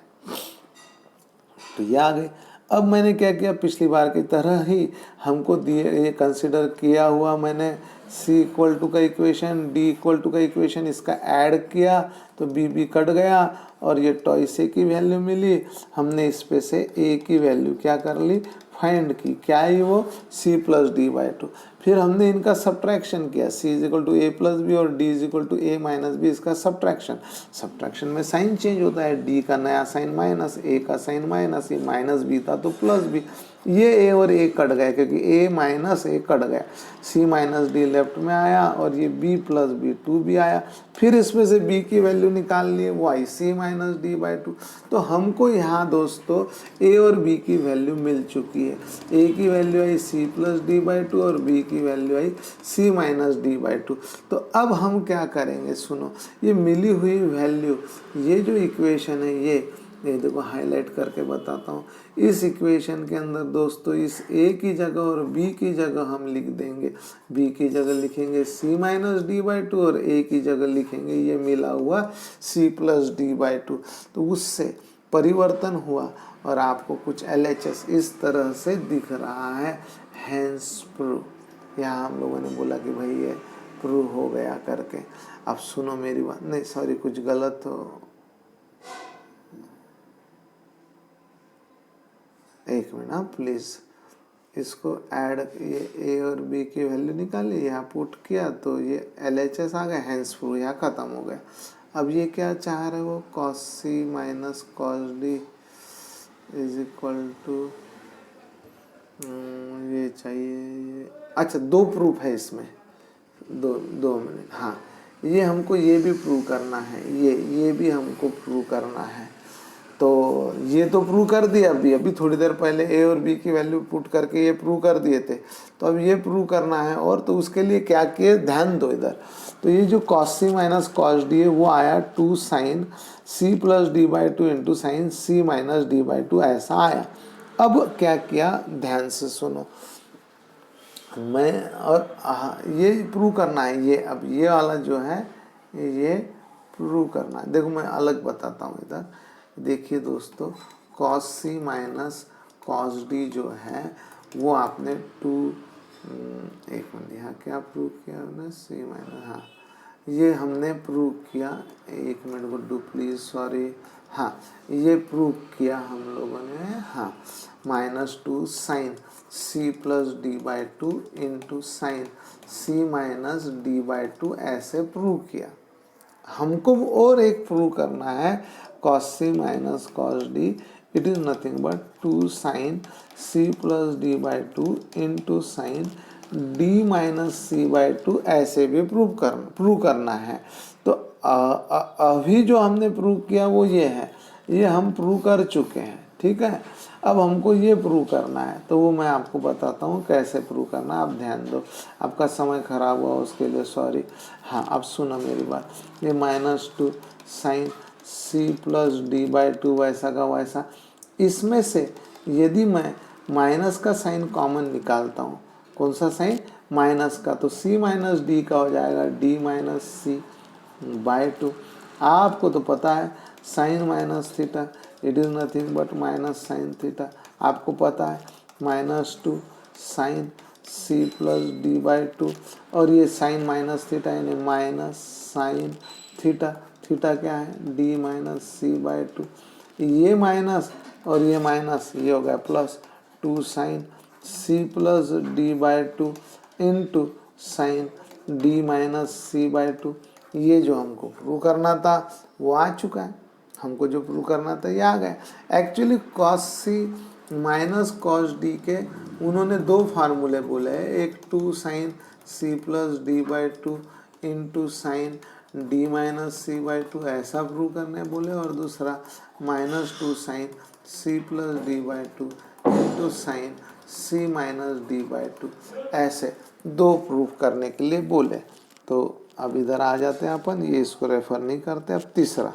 तो ये आ गई। अब मैंने क्या किया, पिछली बार की तरह ही हमको दिए, ये कंसिडर किया हुआ मैंने c इक्वल टू का इक्वेशन, d इक्वल टू का इक्वेशन, इसका ऐड किया तो b कट गया और ये टॉइस a की वैल्यू मिली। हमने इस पे से a की वैल्यू क्या कर ली, फाइंड की। क्या है वो? c plus d by two. फिर हमने इनका सब्ट्रैक्शन किया, c is equal to a plus B और d is equal to a minus B, इसका सब्ट्रैक्शन में साइन चेंज होता है, d का नया साइन माइनस, a का साइन माइनस, ये माइनस b था तो प्लस b, ये a और a कट गए क्योंकि a माइनस a कट गया, c माइनस डी लेफ्ट में आया और ये b प्लस बी 2b आया। फिर इसमें से b की वैल्यू निकाल लिए, वो आई c minus d by to. तो हमको यहाँ दोस्तों a और b की वैल्यू मिल चुकी है। a की value I c plus d by two और b की value I c minus d by to. तो अब हम क्या करेंगे, सुनो, ये मिली हुई वैल्यू, ये जो इक्वेशन है ये देखो हाईलाइट करके बताता हूँ। इस इक्वेशन के अंदर दोस्तों इस a की जगह और b की जगह हम लिख देंगे, b की जगह लिखेंगे c minus d by two और a की जगह लिखेंगे ये मिला हुआ c plus d by to. तो उससे परिवर्तन हुआ और आपको कुछ LHS इस तरह से दिख रहा है, हैंस प्रूव। यहाँ हम लोगों ने बोला कि भाई ये प्रूव हो गया करके। अब सुनो मेरी बात, नहीं सॉरी कुछ गलत हो, एक मिनट प्लीज़, इसको ऐड, ये a और b की वैल्यू निकाली, यहाँ पुट किया तो ये LHS आ गया, हैंस प्रूव यहाँ ख़त्म हो गया। अब ये क्या चाह रहे हो, cos c minus cos d is equal to, ये चाहिए ये, अच्छा दो प्रूफ है इसमें, दो मिनट, हाँ ये हमको ये भी प्रूव करना है, ये भी हमको प्रूव करना है। तो ये तो प्रूव कर दिया, अभी थोड़ी देर पहले a और b की वैल्यू पुट करके ये प्रूव कर दिए थे। तो अब ये प्रूव करना है, और तो उसके लिए क्या किए, ध्यान दो इधर। तो ये जो cos c minus cos d है वो आया 2 sine c plus d by two into sine c minus d by two, ऐसा आया। अब क्या किया, ध्यान से सुनो, मैं और ये प्रूव करना है, ये अब ये वाला जो है ये प्रूव करना है। देखो मैं अलग बताता हूँ इधर, देखिए दोस्तों, cos c minus cos d जो है वो आपने 2, एक मिनट, यहाँ क्या प्रूव किया हमने, c माइनस, हाँ ये हमने प्रूव किया, एक मिनट गुड्डू प्लीज़ सॉरी, हाँ ये प्रूव किया हम लोगों ने, हाँ -2 sine c plus d by two into sine c minus d by two, ऐसे प्रूव किया। हमको और एक प्रूव करना है, cos c minus cos d, it is nothing but 2 sine c plus d by two into sine d minus c by two, ऐसे भी prove करना है। तो अभी जो हमने प्रूव किया वो ये है, ये हम प्रूव कर चुके हैं, ठीक है। अब हमको ये प्रूव करना है, तो वो मैं आपको बताता हूँ कैसे प्रूव करना है। आप ध्यान दो, आपका समय खराब हुआ उसके लिए सॉरी। हाँ, अब सुनो मेरी बात। ये -2 साइन c प्लस d/2 वैसा का वैसा, इसमें से यदि मैं माइनस का साइन कॉमन निकालता हूँ, कौन सा साइन, माइनस का, तो c माइनस डी का हो जाएगा d माइनस c/2। आपको तो पता है sine minus theta it is nothing but minus sine theta. आपको पता है -2 साइन c प्लस d/2, और ये साइन माइनस थीटा यानी माइनस साइन थीटा। थीटा क्या है, d माइनस c/2। ये माइनस और ये माइनस, ये हो गया plus 2 sine c plus d/2 into sine d minus c/2। ये जो हमको प्रूव करना था वो आ चुका है, हमको जो प्रूव करना था ये आ गया। Actually cos c minus cos d के उन्होंने दो फार्मूले बोले हैं, एक 2 sine c plus d/2 into sine d minus c/2 ऐसा प्रूव करने बोले, और दूसरा -2 sine c plus d/2 into sine c minus d/2 ऐसे दो प्रूफ करने के लिए बोले। तो अब इधर आ जाते हैं अपन, ये इसको रेफर नहीं करते। अब तीसरा,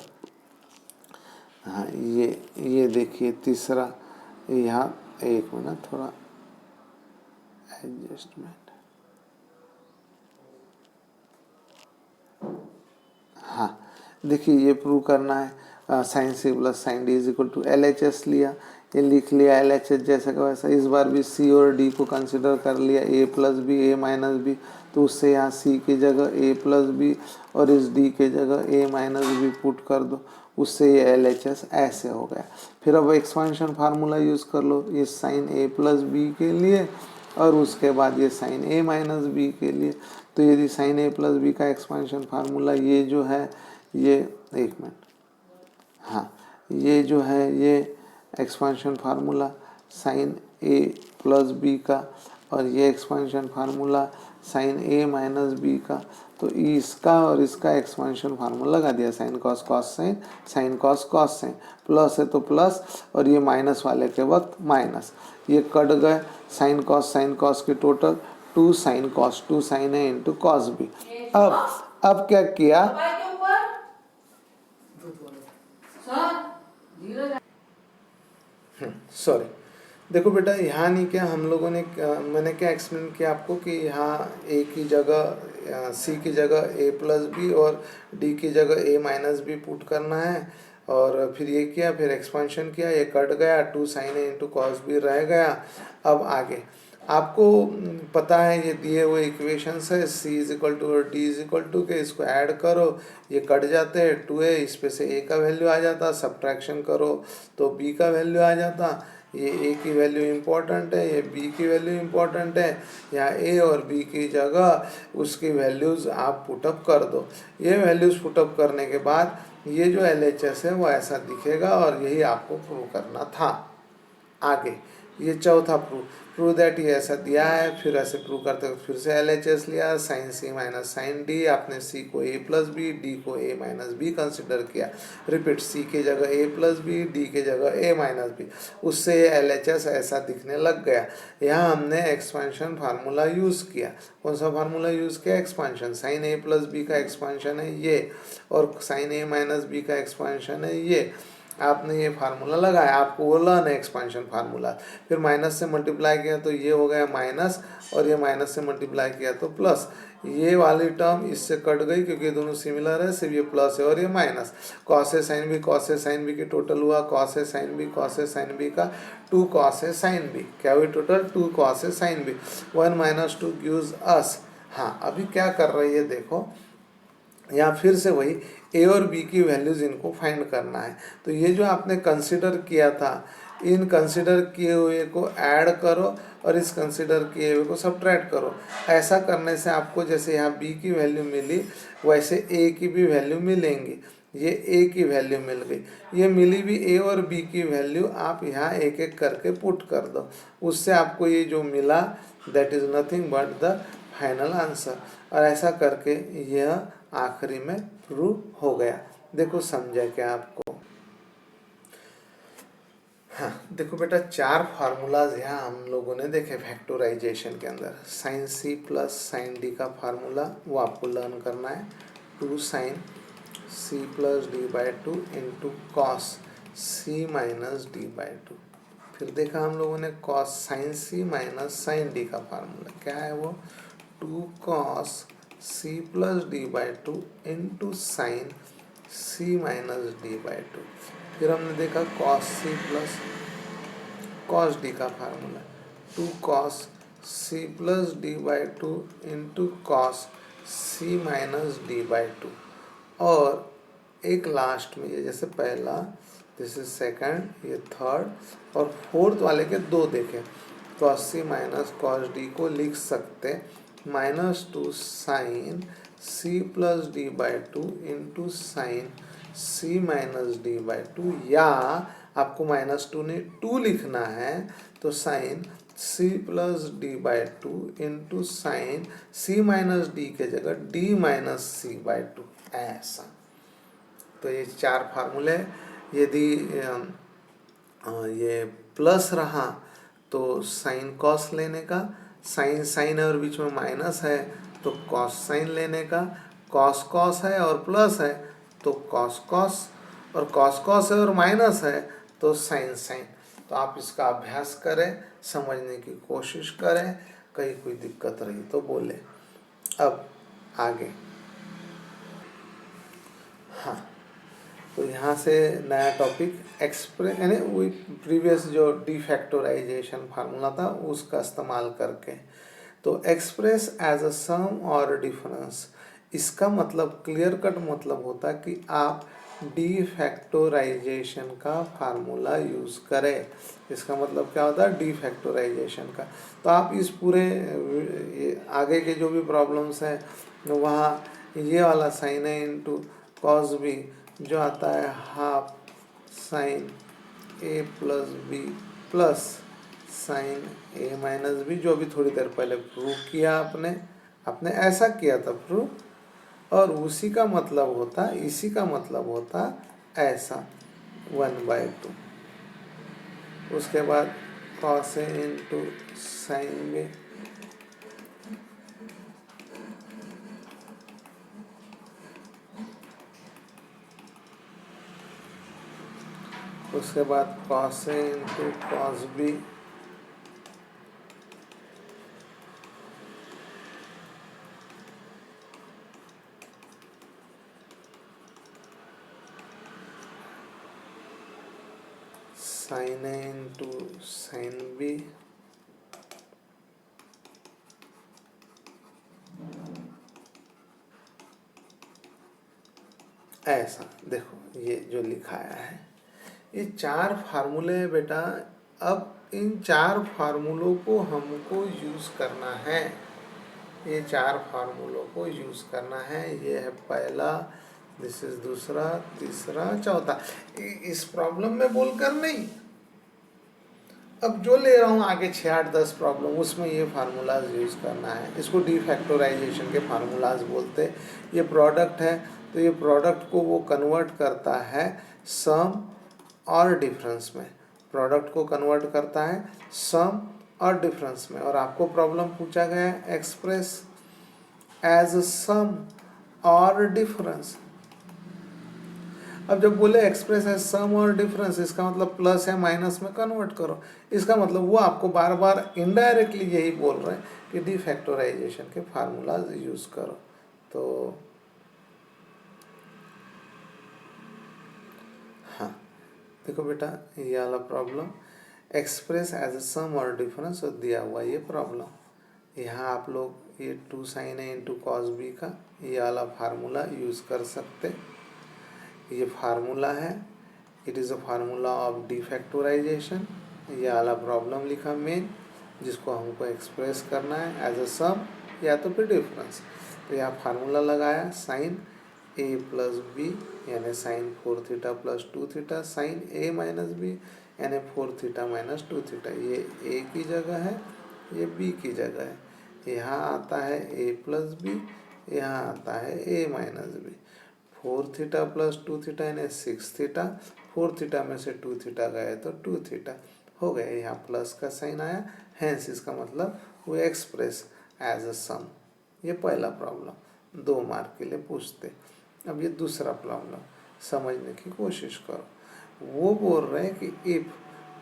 हाँ ये देखिए तीसरा, यहाँ एक मिनट थोड़ा एडजस्टमेंट, हाँ देखिए ये प्रूव करना है sine c plus sine d is equal to LHS लिया, ये लिख लिया LHS जैसे का वैसा। इस बार भी C और D को कंसिडर कर लिया, A plus b A minus B, तो उससे यहाँ C की जगह A प्लस बी और इस D के जगह A माइनस बी पुट कर दो, उससे ये LHS ऐसे हो गया। फिर अब एक्सपांशन फार्मूला यूज़ कर लो, ये साइन A प्लस बी के लिए और उसके बाद ये साइन A माइनस बी के लिए। तो यदि साइन A प्लस बी का एक्सपांशन फार्मूला ये जो है, ये एक मिनट, हाँ ये जो है ये expansion formula sine A plus B का, और ये expansion formula sine A minus B का, तो इसका और इसका एक्सपांशन फार्मूला लगा दिया, sine cos cos sine, sine cos cos sine, plus है तो प्लस और ये माइनस वाले के वक्त माइनस, ये कट गए। साइन कॉस की टोटल 2 साइन कॉस 2 साइन है इंटू कॉस बी। अब क्या किया, सॉरी देखो बेटा, यहाँ नहीं क्या हम लोगों ने, मैंने क्या एक्सप्लेन किया आपको कि यहाँ A की जगह C की जगह A प्लस बी और D की जगह A माइनस बी पुट करना है, और फिर ये किया, फिर एक्सपांशन किया, ये कट गया, 2 sine A into cos b रह गया। अब आगे आपको पता है ये दिए हुए इक्वेशंस है, C इज इक्वल टू और D इज इक्वल टू के, इसको ऐड करो, ये कट जाते हैं, 2A इस पे से A का वैल्यू आ जाता, सब्ट्रैक्शन करो तो B का वैल्यू आ जाता। ये A की वैल्यू इम्पोर्टेंट है, ये B की वैल्यू इम्पोर्टेंट है, यहाँ A और B की जगह उसकी वैल्यूज़ आप पुटअप कर दो। ये वैल्यूज़ पुटअप करने के बाद ये जो LHS है वो ऐसा दिखेगा, और यही आपको प्रूव करना था। आगे ये चौथा प्रूव दैट ये ऐसा दिया है, फिर ऐसे प्रूव करते हो, फिर से LHS लिया, sine C minus sine D, आपने C को A प्लस बी, D को A माइनस बी कंसिडर किया, रिपीट C की जगह A प्लस बी, D की जगह A माइनस बी, उससे ये LHS ऐसा दिखने लग गया। यहाँ हमने एक्सपांशन फार्मूला यूज़ किया, कौन सा फार्मूला यूज़ किया, expansion, sine A plus B का एक्सपांशन है ये, और साइन A माइनस बी का एक्सपांशन है ये। आपने ये फार्मूला लगाया, आपको वो लर्न है एक्सपांशन फार्मूला, फिर माइनस से मल्टीप्लाई किया तो ये हो गया माइनस, और ये माइनस से मल्टीप्लाई किया तो प्लस, ये वाली टर्म इससे कट गई क्योंकि ये दोनों सिमिलर है, सिर्फ ये प्लस है और ये minus. Cos A sine B की टोटल हुआ कॉस ए साइन बी का 2 कॉस ए साइन बी, क्या हुई total 2 cos A sine B, 1 minus 2 gives us. हाँ अभी क्या कर रही है देखो, यहाँ फिर से वही A और B की वैल्यूज़ इनको फाइंड करना है। तो ये जो आपने कंसिडर किया था, इन कंसिडर किए हुए को ऐड करो और इस कंसिडर किए हुए को सब्ट्रैक्ट करो। ऐसा करने से आपको जैसे यहाँ B की वैल्यू मिली वैसे A की भी वैल्यू मिलेंगी। ये A की वैल्यू मिल गई, ये मिली भी A और B की वैल्यू आप यहाँ एक एक करके पुट कर दो, उससे आपको ये जो मिला that is nothing but the final answer. और ऐसा करके यह आखिरी में प्रूव हो गया। देखो समझा क्या आपको, हाँ देखो बेटा, चार फार्मूलाज यहाँ हम लोगों ने देखे फैक्टराइजेशन के अंदर। Sine c plus sine d का फार्मूला वो आपको लर्न करना है। 2 sine c plus d by two into cos c minus d by two. फिर देखा हम लोगों ने cos sine c minus sine d का फार्मूला क्या है वो 2 cos c plus d by two into sine c minus d by two. फिर हमने देखा cos c plus cos d का formula 2 cos c plus d by two into cos c minus d by two. और एक last में ये जैसे पहला, दिस इज सेकंड, ये थर्ड और फोर्थ वाले के दो देखे। Cos c minus cos d को लिख सकते -2 sine c plus d by two into sine c minus d by two, या आपको -2 ने 2 लिखना है तो sine c plus d by two into sine c minus d के जगह d minus c by two, ऐसा। तो ये चार फार्मूले, यदि ये प्लस रहा तो साइन कॉस लेने का, साइन साइन और बीच में माइनस है तो कॉस साइन लेने का, कॉस कॉस है और प्लस है तो कॉस कॉस, और कॉस कॉस है और माइनस है तो साइन साइन। तो आप इसका अभ्यास करें, समझने की कोशिश करें, कहीं कोई दिक्कत रही तो बोले। अब आगे, हाँ तो यहाँ से नया टॉपिक एक्सप्रेस, यानी वही प्रीवियस जो डिफैक्टराइजेशन फार्मूला था उसका इस्तेमाल करके। तो एक्सप्रेस एज अ सम और डिफरेंस, इसका मतलब क्लियर कट मतलब होता कि आप डिफैक्टराइजेशन का फार्मूला यूज़ करें। इसका मतलब क्या होता है डिफैक्टराइजेशन का। तो आप इस पूरे आगे के जो भी प्रॉब्लम्स हैं वहाँ ये वाला साइन है इंटू कॉस बी जो आता है half sine A plus B plus sign A minus B, जो अभी थोड़ी देर पहले प्रूव किया आपने ऐसा किया था प्रूव, और उसी का मतलब होता, इसी का मतलब होता ऐसा 1/2। उसके बाद cos A into sine B उसके बाद cos A into cos B sign A into sine B, ऐसा। देखो ये जो लिखाया है ये चार फार्मूले हैं बेटा। अब इन चार फार्मूलों को हमको यूज़ करना है, ये चार फार्मूलों को यूज़ करना है। ये है पहला, दिस इज दूसरा, तीसरा, चौथा। इस प्रॉब्लम में बोलकर नहीं, अब जो ले रहा हूँ आगे 6, 8, 10 प्रॉब्लम उसमें ये फार्मूलाज यूज़ करना है। इसको डिफैक्टराइजेशन के फार्मूलाज बोलते हैं। ये प्रोडक्ट है तो ये प्रोडक्ट को वो कन्वर्ट करता है सम और डिफरेंस में, प्रोडक्ट को कन्वर्ट करता है सम और डिफरेंस में। और आपको प्रॉब्लम पूछा गया है एक्सप्रेस एज सम और डिफरेंस। अब जब बोले एक्सप्रेस एज सम और डिफरेंस, इसका मतलब प्लस या माइनस में कन्वर्ट करो। इसका मतलब वो आपको बार बार इनडायरेक्टली यही बोल रहे हैं कि डिफैक्टराइजेशन के फार्मूलाज यूज़ करो। तो हाँ देखो बेटा, ये वाला प्रॉब्लम एक्सप्रेस एज अ सम और डिफरेंस दिया हुआ ये प्रॉब्लम। यहाँ आप लोग ये 2 sine A into cos B का ये वाला फार्मूला यूज़ कर सकते। ये फार्मूला है, it is a formula of defactorization. ये वाला प्रॉब्लम लिखा मेन, जिसको हमको एक्सप्रेस करना है एज अ सम या तो फिर डिफरेंस। तो यहाँ फार्मूला लगाया साइन ए प्लस बी यानी sine 4 theta plus 2 theta sine A minus B यानी 4 थीटा माइनस 2 थीटा। ये ए की जगह है, ये बी की जगह है। यहाँ आता है ए प्लस बी, यहाँ आता है A minus B. 4 theta plus 2 theta यानी 6 थीटा। 4 थीटा में से 2 थीटा गए तो 2 थीटा हो गया, यहाँ प्लस का साइन आया, हैंस इसका मतलब वो एक्सप्रेस एज अ सम। ये पहला प्रॉब्लम 2 मार्क के लिए पूछते। अब ये दूसरा प्रॉब्लम समझने की कोशिश करो। वो बोल रहे हैं कि इफ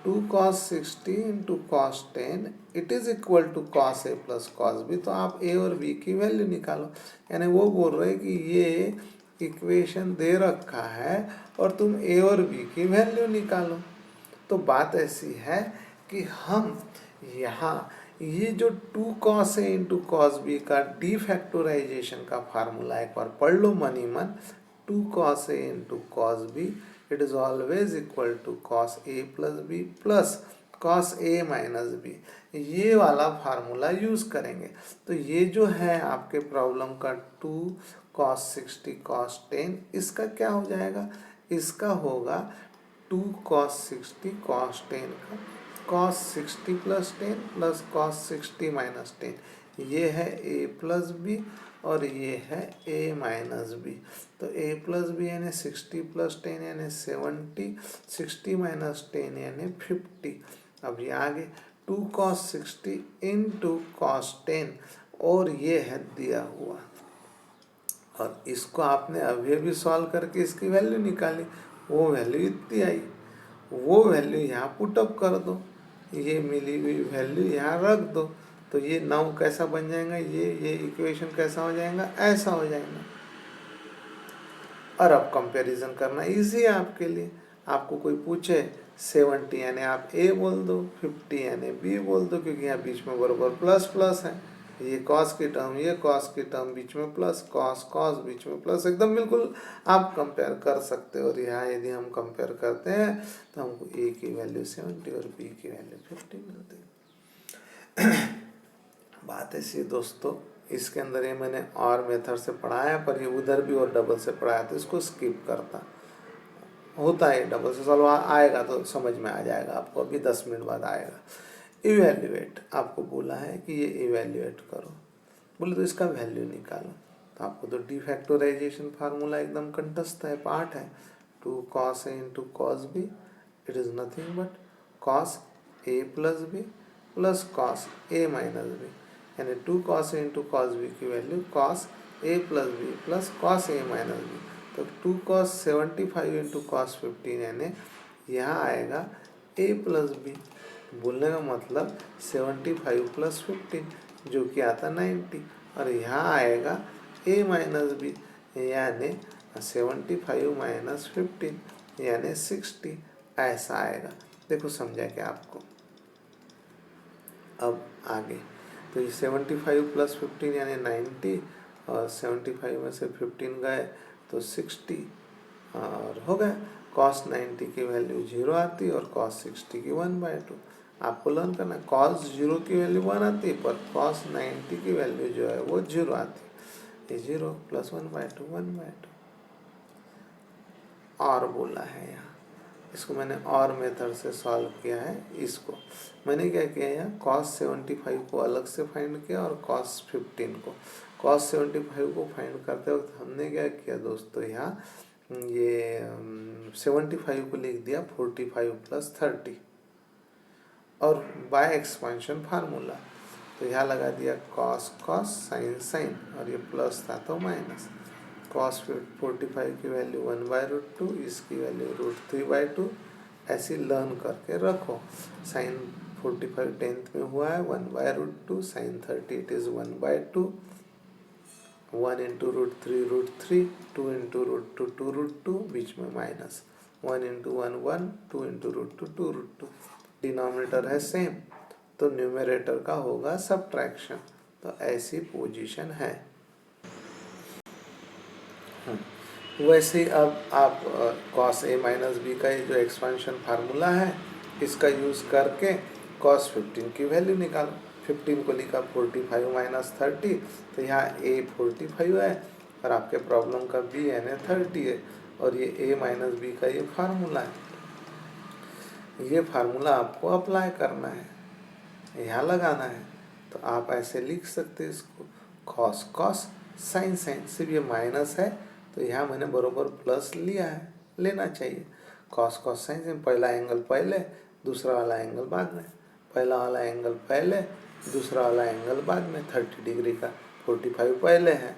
2 cos 60 इंटू cos 10 it is equal to cos A plus cos B, तो आप ए और बी की वैल्यू निकालो। यानी वो बोल रहे हैं कि ये इक्वेशन दे रखा है और तुम ए और बी की वैल्यू निकालो। तो बात ऐसी है कि हम यहाँ ये जो 2 cos ए इंटू कॉस बी का डी फैक्टोराइजेशन का फार्मूला एक बार पढ़ लो मनी मन। 2 cos A into cos B it is always equal to cos A plus B plus cos A minus B, ये वाला फार्मूला यूज करेंगे। तो ये जो है आपके प्रॉब्लम का 2 cos 60 cos 10, इसका क्या हो जाएगा, इसका होगा 2 cos 60 cos 10 का cos 60 plus 10 plus cos 60 minus 10, ये है a प्लस बी और ये है a माइनस बी। तो a प्लस बी यानी 60 प्लस 10 यानी 70, 60 माइनस 10 यानी 50। अब ये आगे 2 cos 60 इंटू cos 10 और ये है दिया हुआ, और इसको आपने अभी अभी सॉल्व करके इसकी वैल्यू निकाली, वो वैल्यू इतनी आई, वो वैल्यू यहाँ पुटअप कर दो, ये मिली हुई वैल्यू यहाँ रख दो, तो ये 9 कैसा बन जाएगा, ये इक्वेशन कैसा हो जाएगा, ऐसा हो जाएगा। और अब कंपैरिजन करना इजी है आपके लिए। आपको कोई पूछे 70 यानी आप ए बोल दो, 50 यानी बी बोल दो, क्योंकि यहाँ बीच में बराबर प्लस प्लस है, ये कॉस की टर्म ये कॉस की टर्म बीच में प्लस, कॉस कॉस बीच में प्लस, एकदम बिल्कुल आप कंपेयर कर सकते हो। और यहाँ यदि हम कंपेयर करते हैं तो हमको ए की वैल्यू 70 और बी की वैल्यू 50 मिलती है। बात ऐसी दोस्तों, इसके अंदर ये मैंने और मेथड से पढ़ाया, पर ये उधर भी और डबल से पढ़ाया, तो इसको स्किप करता। होता है डबल से सॉल्व आएगा तो समझ में आ जाएगा आपको, अभी 10 मिनट बाद आएगा। इवेल्युएट आपको बोला है कि ये इवेल्युएट करो, बोले तो इसका वैल्यू निकालो, तो आपको तो डी फैक्टोराइजेशन फार्मूला एकदम कंठस्थ है, पार्ट है। 2 cos A into cos B it is nothing but cos A plus B plus cos A minus B, यानी 2 cos ए इंटू कॉस बी की value cos A plus B plus cos A minus B. तो 2 cos 75 into cos 15 यानी यहाँ आएगा ए plus B, बोलने का मतलब 75 plus 15 जो कि आता 90, और यहाँ आएगा ए माइनस बी यानी 75 माइनस 15 यानी 60, ऐसा आएगा। देखो समझा क्या आपको। अब आगे तो ये 75 प्लस 15 यानी 90, और 75 में से 15 गए तो 60, और हो गया। cos 90 की वैल्यू 0 आती और cos 60 की 1/2। आपको लर्न करना है, cos 0 की वैल्यू 1 आती है, पर cos 90 की वैल्यू जो है वो 0 आती है। ये 0 प्लस 1/2 1/2 और बोला है यहाँ, इसको मैंने और मेथड से सॉल्व किया है। इसको मैंने क्या किया यहाँ, cos 75 को अलग से फाइंड किया और cos 15 को। cos 75 को फाइंड करते वक्त हमने क्या किया दोस्तों, यहाँ ये 75 को लिख दिया 45 प्लस 30 और बाय एक्सपेंशन फार्मूला, तो यहाँ लगा दिया cos cos sin sin, और ये प्लस था तो माइनस। cos 45 की वैल्यू 1/√2, इसकी वैल्यू √3/2, ऐसे लर्न करके रखो। sin 45 10th में हुआ है 1/√2, sin 30 it is 1/2, 1 into √3 2 into √2 2√2, बीच में माइनस, 1 इंटू 1 1, 2 इंटू √2 2√2, डिनोमिनेटर है सेम, तो न्यूमरेटर का होगा सब्ट्रैक्शन। तो ऐसी पोजीशन है। वैसे ही अब आप cos a माइनस बी का जो एक्सपेंशन फार्मूला है, इसका यूज़ करके cos 15 की वैल्यू निकालो। 15 को लिखा 45 माइनस 30, तो यहाँ a 45 है और आपके प्रॉब्लम का b यानी 30 है, और ये a माइनस बी का ये फार्मूला है। ये फार्मूला आपको अप्लाई करना है, यहाँ लगाना है। तो आप ऐसे लिख सकते हैं इसको, cos cos sin sin, सिर्फ ये माइनस है तो यहाँ मैंने बरोबर प्लस लिया है, लेना चाहिए। कॉस कॉस साइन, पहला एंगल पहले, दूसरा वाला एंगल बाद में, पहला वाला एंगल पहले, दूसरा वाला एंगल बाद में। 30 डिग्री का 45 पहले है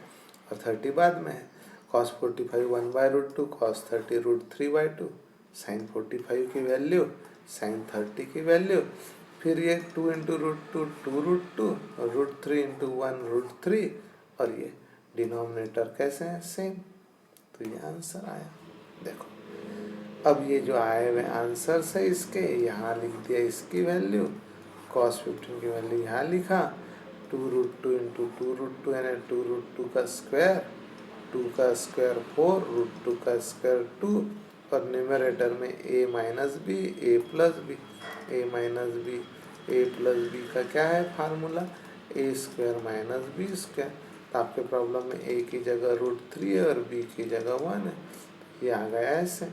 और 30 बाद में है। कॉस 45 1/√2, कॉस 30 √3/2, साइन 45 की वैल्यू, साइन 30 की वैल्यू, फिर ये 2 × √2 2√2 और √3 × 1 √3, और ये डिनोमिनेटर कैसे हैं, सेम। तो ये आंसर आया। देखो अब ये जो आए हुए आंसर है इसके, यहाँ लिख दिया इसकी वैल्यू, cos 15 की वैल्यू यहाँ लिखा, 2√2 × 2√2 यानी 2√2 का स्क्वायर, 2 का स्क्वायर 4, √2 का स्क्वायर 2, और न्यूमरेटर में a minus B A plus B, A minus B A plus B का क्या है formula, a square minus B square. तो आपके प्रॉब्लम में a की जगह √3 है और b की जगह 1 है, ये आ गया ऐसे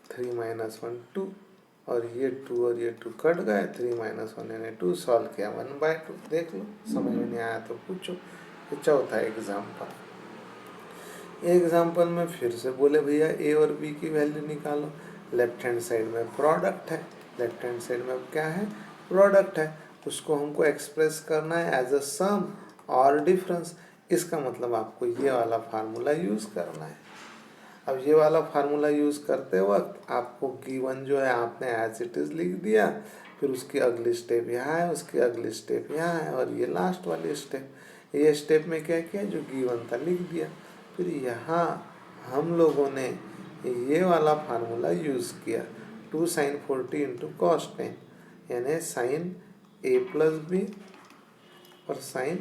3 - 1 2, और ये 2 और ये 2 कट गए, 3 - 1 यानी 2, सॉल्व किया 1/2। देख लो, समझ में नहीं आया तो पूछो। ये चौथा एग्जाम्पल। एग्जाम्पल में फिर से बोले भैया ए और बी की वैल्यू निकालो। लेफ्ट हैंड साइड में प्रोडक्ट है, लेफ्ट हैंड साइड में क्या है, प्रोडक्ट है, उसको हमको एक्सप्रेस करना है एज अ सम और डिफरेंस। इसका मतलब आपको ये वाला फार्मूला यूज़ करना है। अब ये वाला फार्मूला यूज़ करते वक्त आपको गिवन जो है आपने एज इट इज़ लिख दिया, फिर उसकी अगली स्टेप यहाँ है, उसकी अगली स्टेप यहाँ है, और ये लास्ट वाली स्टेप। ये स्टेप में क्या किया, जो गिवन था लिख दिया। फिर यहाँ हम लोगों ने ये वाला फार्मूला यूज़ किया, 2 sin 40 × cos 10, यानी साइन a प्लस बी और sine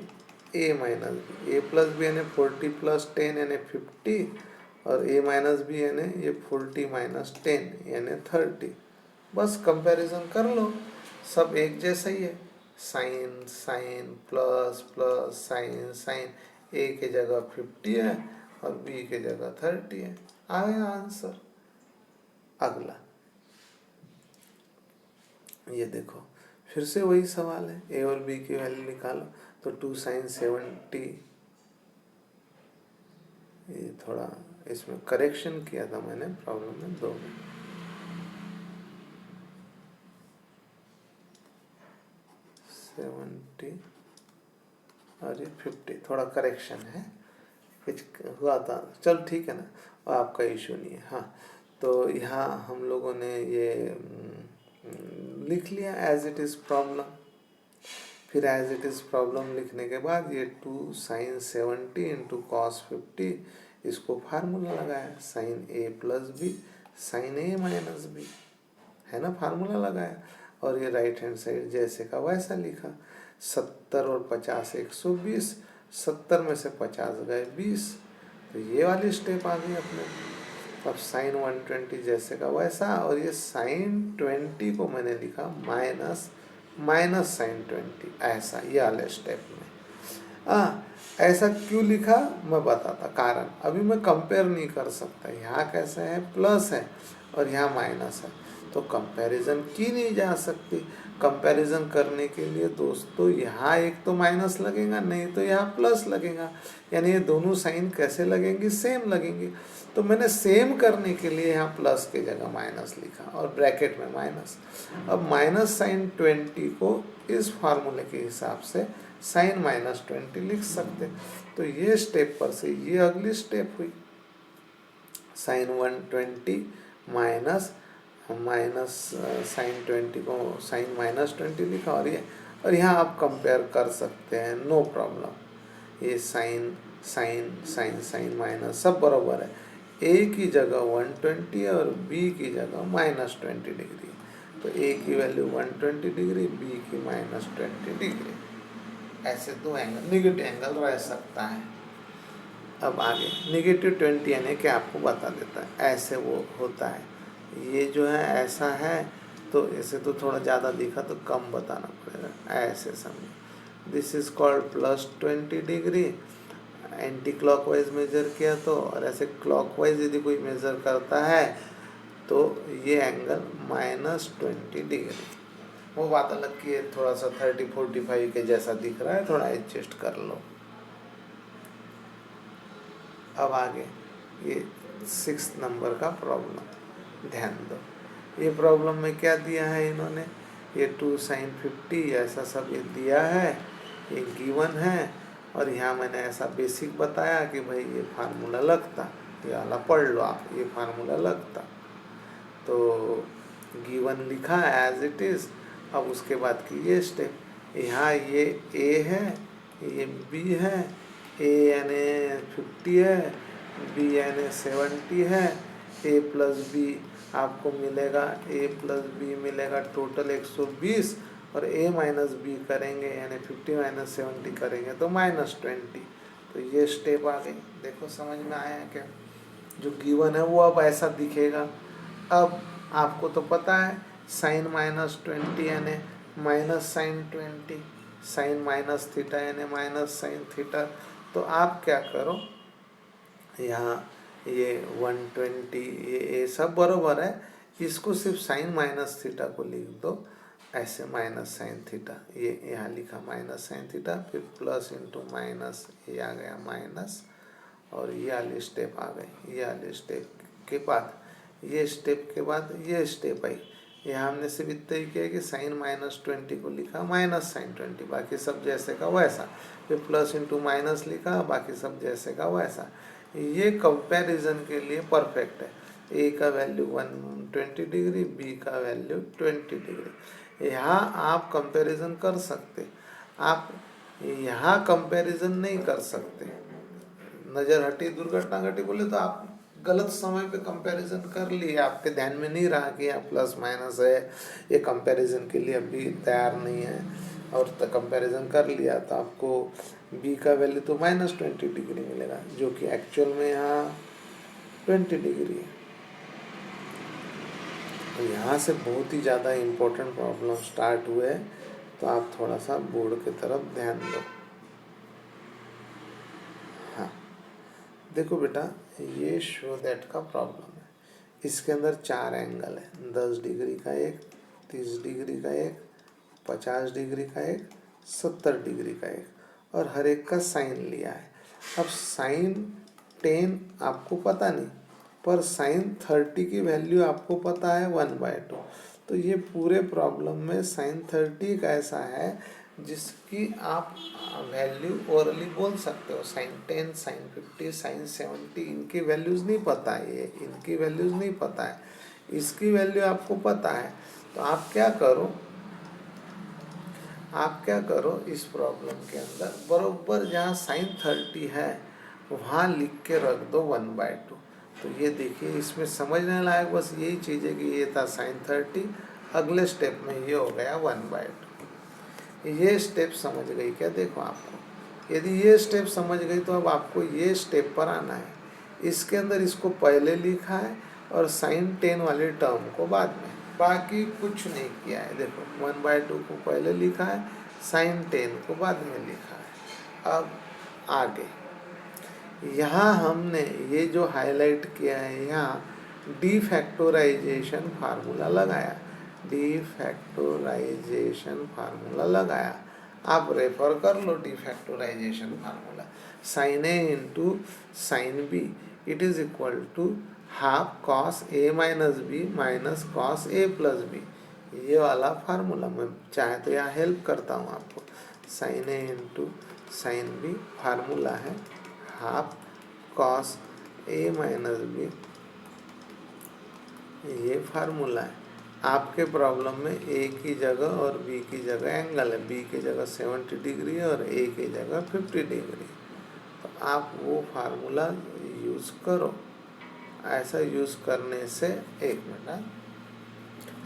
a minus B. a plus B यानी 40 + 10 यानी 50, और a माइनस बी यानी ये 40 - 10 यानी 30। बस कंपैरिजन कर लो, सब एक जैसा ही है, sine sine plus plus sine sine, a की जगह 50 है और b की जगह 30 है, आ गया आंसर। अगला ये देखो, फिर से वही सवाल है, a और b की वैल्यू निकालो। तो 2 sin 70, ये थोड़ा इसमें करेक्शन किया था मैंने प्रॉब्लम में 2 में, 70 और ये 50, थोड़ा करेक्शन है, कुछ हुआ था, चल ठीक है ना, और आपका इशू नहीं है। हाँ, तो यहाँ हम लोगों ने ये लिख लिया एज इट इज़ प्रॉब्लम। फिर एज इट इज़ प्रॉब्लम लिखने के बाद ये 2 sin 70 × cos 50, इसको फार्मूला लगाया, sine a plus B sine a minus B, है ना, फार्मूला लगाया। और ये राइट हैंड साइड जैसे का वैसा लिखा, 70 और 50 120, 70 में से 50 गए 20, तो ये वाली स्टेप आ गई अपने। अब साइन 120 जैसे का वैसा, और ये साइन 20 को मैंने लिखा माइनस साइन 20, ऐसा ये वाले स्टेप में। ऐसा क्यों लिखा मैं बताता, कारण अभी मैं कंपेयर नहीं कर सकता, यहाँ कैसे है प्लस है और यहाँ माइनस है, तो कंपैरिजन की नहीं जा सकती। कंपैरिजन करने के लिए दोस्तों यहाँ एक तो माइनस लगेगा, नहीं तो यहाँ प्लस लगेगा, यानी ये दोनों साइन कैसे लगेंगी, सेम लगेंगी। तो मैंने सेम करने के लिए यहाँ प्लस की जगह माइनस लिखा और ब्रैकेट में माइनस। अब माइनस साइन 20 को इस फार्मूले के हिसाब से साइन -20 लिख सकते। तो ये स्टेप पर से ये अगली स्टेप हुई, साइन 120 माइनस साइन 20 को साइन -20 लिखा, और यहाँ आप कंपेयर कर सकते हैं, नो प्रॉब्लम। ये sine sine sine sine minus सब बराबर है, ए की जगह 120 है और बी की जगह -20 डिग्री, तो ए की वैल्यू 120 डिग्री, बी की -20 डिग्री, ऐसे दो एंगल निगेटिव एंगल रह सकता है। अब आगे -20 यानी कि आपको बता देता है, ऐसे वो होता है, ये जो है ऐसा है, तो इसे तो थोड़ा ज़्यादा दिखा तो कम बताना पड़ेगा, ऐसे समझो। This is called +20 degree, anticlockwise measure किया तो, और ऐसे क्लॉकवाइज यदि कोई मेजर करता है तो ये एंगल -20 डिग्री। वो बात अलग की है, थोड़ा सा 30-45 के जैसा दिख रहा है, थोड़ा एडजस्ट कर लो। अब आगे ये 6 नंबर का प्रॉब्लम ध्यान दो। ये प्रॉब्लम में क्या दिया है इन्होंने, ये 2 sin 50 ऐसा सब ये दिया है, ये गिवन है। और यहाँ मैंने ऐसा बेसिक बताया कि भाई ये फार्मूला लगता, ये वाला पढ़ लो आप, ये फार्मूला लगता। तो गिवन लिखा एज इट इज़। अब उसके बाद की ये स्टेप, यहाँ ये ए है, ये बी है, ए यानी 50 है, बी यानी 70 है, ए प्लस बी आपको मिलेगा, ए प्लस बी मिलेगा टोटल 120, और ए माइनस बी करेंगे यानी 50 माइनस 70 करेंगे तो -20। तो ये स्टेप आ गई। देखो समझ में आया है क्या? जो गिवन है वो अब ऐसा दिखेगा। अब आपको तो पता है साइन -20 यानी -sin 20, साइन माइनस थीटा यानी -sin थीटा। तो आप क्या करो, यहाँ ये 120 ये सब बराबर है, इसको सिर्फ साइन माइनस थीटा को लिख दो ऐसे, -sin थीटा, ये यहाँ लिखा -sin थीटा, फिर प्लस इंटू माइनस, ये आ गया माइनस, और ये वाली स्टेप आ गई। ये वाले स्टेप के बाद ये स्टेप के बाद ये स्टेप आई। यहाँ हमने सिर्फ इतना ही किया कि साइन -20 को लिखा -sin 20, बाकी सब जैसे का वैसा, फिर प्लस इंटू माइनस लिखा, बाकी सब जैसे का वैसा। ये कंपैरिजन के लिए परफेक्ट है। ए का वैल्यू 120 डिग्री, बी का वैल्यू 20 डिग्री। यहाँ आप कंपैरिजन कर सकते, आप यहाँ कंपैरिजन नहीं कर सकते। नज़र हटी दुर्घटना घटी बोले तो आप गलत समय पे कंपैरिजन कर लिए, आपके ध्यान में नहीं रहा कि यहाँ प्लस माइनस है, ये कंपैरिजन के लिए अभी तैयार नहीं है, और कंपैरिजन कर लिया तो आपको बी का वैल्यू तो -20 डिग्री मिलेगा, जो कि एक्चुअल में यहाँ 20 डिग्री है। तो यहाँ से बहुत ही ज़्यादा इम्पोर्टेंट प्रॉब्लम स्टार्ट हुए, तो आप थोड़ा सा बोर्ड की तरफ ध्यान दो। हाँ देखो बेटा, ये शो दैट का प्रॉब्लम है। इसके अंदर 4 एंगल है, 10 डिग्री का एक, 30 डिग्री का एक, 50 डिग्री का एक, 70 डिग्री का एक, और हर एक का साइन लिया है। अब साइन 10 आपको पता नहीं, पर साइन 30 की वैल्यू आपको पता है 1/2। तो ये पूरे प्रॉब्लम में साइन 30 एक ऐसा है जिसकी आप वैल्यू ओरली बोल सकते हो। साइन 10, साइन 50, साइन 70, इनकी वैल्यूज़ नहीं पता है, ये इनकी वैल्यूज़ नहीं पता है, इसकी वैल्यू आपको पता है। तो आप क्या करो, इस प्रॉब्लम के अंदर बरोबर जहाँ साइन 30 है वहाँ लिख के रख दो 1/2। तो ये देखिए, इसमें समझने लायक बस यही चीज़ है कि ये था साइन 30, अगले स्टेप में ये हो गया 1/2। ये स्टेप समझ गई क्या? देखो आपको, यदि ये स्टेप समझ गई तो अब आपको ये स्टेप पर आना है। इसके अंदर इसको पहले लिखा है और साइन 10 वाले टर्म को बाद में, बाकी कुछ नहीं किया है। देखो 1/2 को पहले लिखा है, साइन 10 को बाद में लिखा है। अब आगे यहाँ हमने ये जो हाईलाइट किया है, यहाँ डी फैक्टोराइजेशन फार्मूला लगाया, डी फैक्टोराइजेशन फार्मूला लगाया। आप रेफर कर लो defactorization formula, sine A into sine B it is equal to half cos A minus B minus cos A plus B. ये वाला फार्मूला मैं चाहे तो यहाँ हेल्प करता हूँ आपको। Sign A into sine B formula है half cos A minus B, ये फार्मूला है। आपके प्रॉब्लम में ए की जगह और बी की जगह एंगल है, बी की जगह 70 डिग्री और ए की जगह 50 डिग्री। तो आप वो फार्मूला यूज़ करो। ऐसा यूज़ करने से, एक मिनट,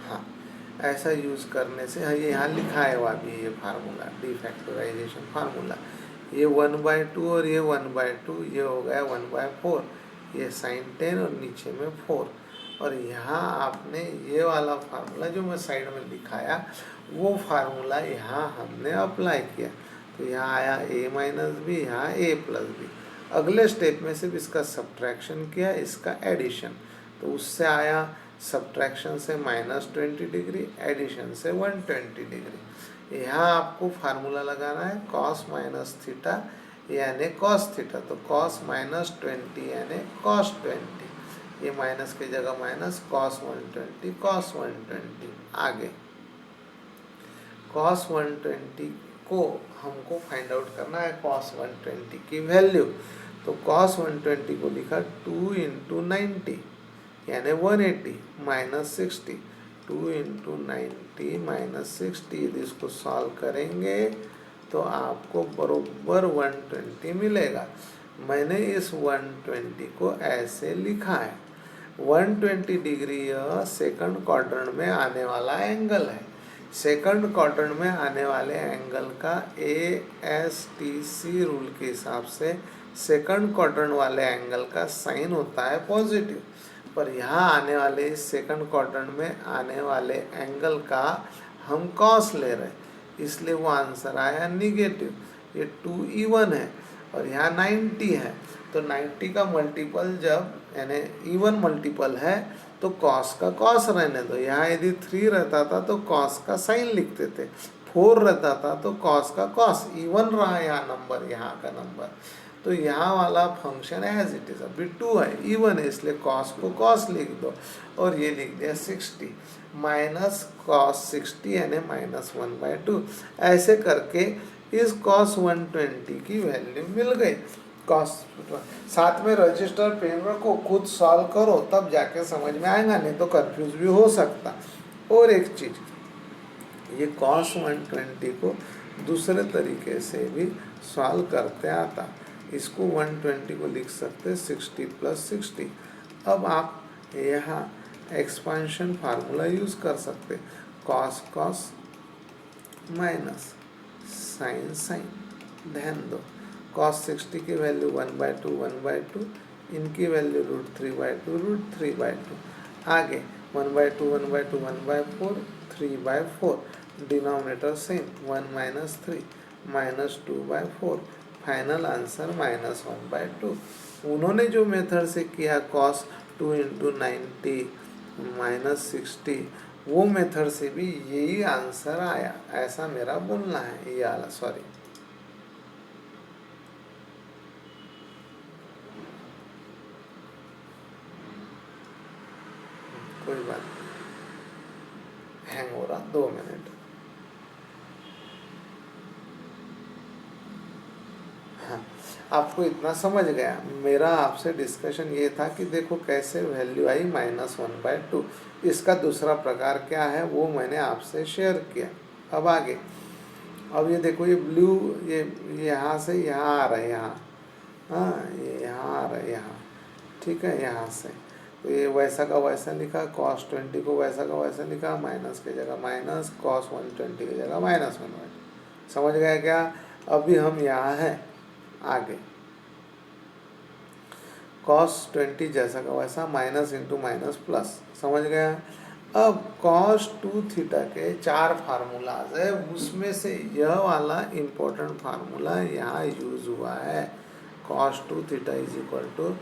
हाँ, ऐसा यूज़ करने से, हाँ ये यहाँ लिखा है वहाँ भी ये फार्मूला, डी फैक्टराइजेशन फार्मूला। ये 1/2 और ये 1/2, ये हो गया 1/4, ये साइन 10 और नीचे में 4। और यहाँ आपने ये वाला फार्मूला जो मैं साइड में दिखाया, वो फार्मूला यहाँ हमने अप्लाई किया। तो यहाँ आया a माइनस बी, यहाँ a प्लस बी। अगले स्टेप में सिर्फ इसका सब्ट्रैक्शन किया, इसका एडिशन। तो उससे आया सब्ट्रैक्शन से -20 डिग्री, एडिशन से 120 डिग्री। यहाँ आपको फार्मूला लगाना है कॉस माइनस थीटा यानी कॉस थीटा, तो कॉस माइनस 20 यानी कॉस 20, ये माइनस की जगह माइनस, कॉस 120 कॉस 120। आगे कॉस 120 को हमको फाइंड आउट करना है कॉस 120 की वैल्यू, तो कॉस 120 को लिखा 2 इंटू 90 यानी 180 माइनस 60, 2 इंटू 90 माइनस 60, यदि इसको सॉल्व करेंगे तो आपको बरोबर 120 मिलेगा। मैंने इस 120 को ऐसे लिखा है, 120 डिग्री यह सेकंड क्वाड्रेंट में आने वाला एंगल है। सेकंड क्वाड्रेंट में आने वाले एंगल का ASTC रूल के हिसाब से सेकंड क्वाड्रेंट वाले एंगल का साइन होता है पॉजिटिव, पर यहाँ आने वाले इस सेकंड क्वाड्रेंट में आने वाले एंगल का हम कॉस ले रहे हैं, इसलिए वो आंसर आया निगेटिव। ये 2 इवन है और यहाँ 90 है, तो 90 का मल्टीपल जब यानी इवन मल्टीपल है तो कॉस का कॉस रहने दो। यहाँ यदि 3 रहता था तो कॉस का साइन लिखते थे, 4 रहता था तो कॉस का कॉस, इवन रहा यहाँ नंबर, यहाँ का नंबर, तो यहाँ वाला फंक्शन एज इट इज, अभी 2 है इवन है इसलिए कॉस को कॉस लिख दो, और ये लिख दिया 60 माइनस कॉस 60 यानी माइनस 1/2। ऐसे करके इस कॉस 120 की वैल्यू मिल गई। कॉस साथ में रजिस्टर पेन रखो, खुद सॉल्व करो, तब जाके समझ में आएगा, नहीं तो कंफ्यूज भी हो सकता। और एक चीज़, ये कॉस 120 को दूसरे तरीके से भी सॉल्व करते आता, इसको 120 को लिख सकते 60 + 60। अब आप यहाँ एक्सपांशन फार्मूला यूज़ कर सकते, cos cos minus sine sine. ध्यान दो, कॉस 60 की वैल्यू 1/2 1/2, इनकी वैल्यू √3/2 √3/2। आगे 1/2 1/2 1/4 3/4, डिनोमिनेटर सेम 1 - 3 -2/4, फाइनल आंसर -1/2। उन्होंने जो मेथड से किया कॉस 2 इंटू 90 -60, वो मेथड से भी यही आंसर आया, ऐसा मेरा बोलना है। ये वाला सॉरी, कोई बात नहीं, हैंग हो रहा, 2 मिनट। हाँ, आपको इतना समझ गया। मेरा आपसे डिस्कशन ये था कि देखो कैसे वैल्यू आई -1/2, इसका दूसरा प्रकार क्या है वो मैंने आपसे शेयर किया। अब आगे, अब ये देखो, ये ब्लू, ये यहाँ से यहाँ आ रहा है, यहाँ, हाँ ये यहाँ आ रहा है, यहाँ, ठीक है, यहाँ से, तो ये वैसा का वैसा लिखा, cos 20 को वैसा का वैसा लिखा, माइनस की जगह माइनस, cos 120 की जगह -1/2। समझ गया क्या? अभी हम यहाँ हैं, आगे cos 20 जैसा का वैसा, माइनस इंटू माइनस प्लस, समझ गया? अब cos 2 थीटा के 4 फार्मूलाज है, उसमें से यह वाला इम्पोर्टेंट फार्मूला यहाँ यूज हुआ है। cos 2 theta is equal to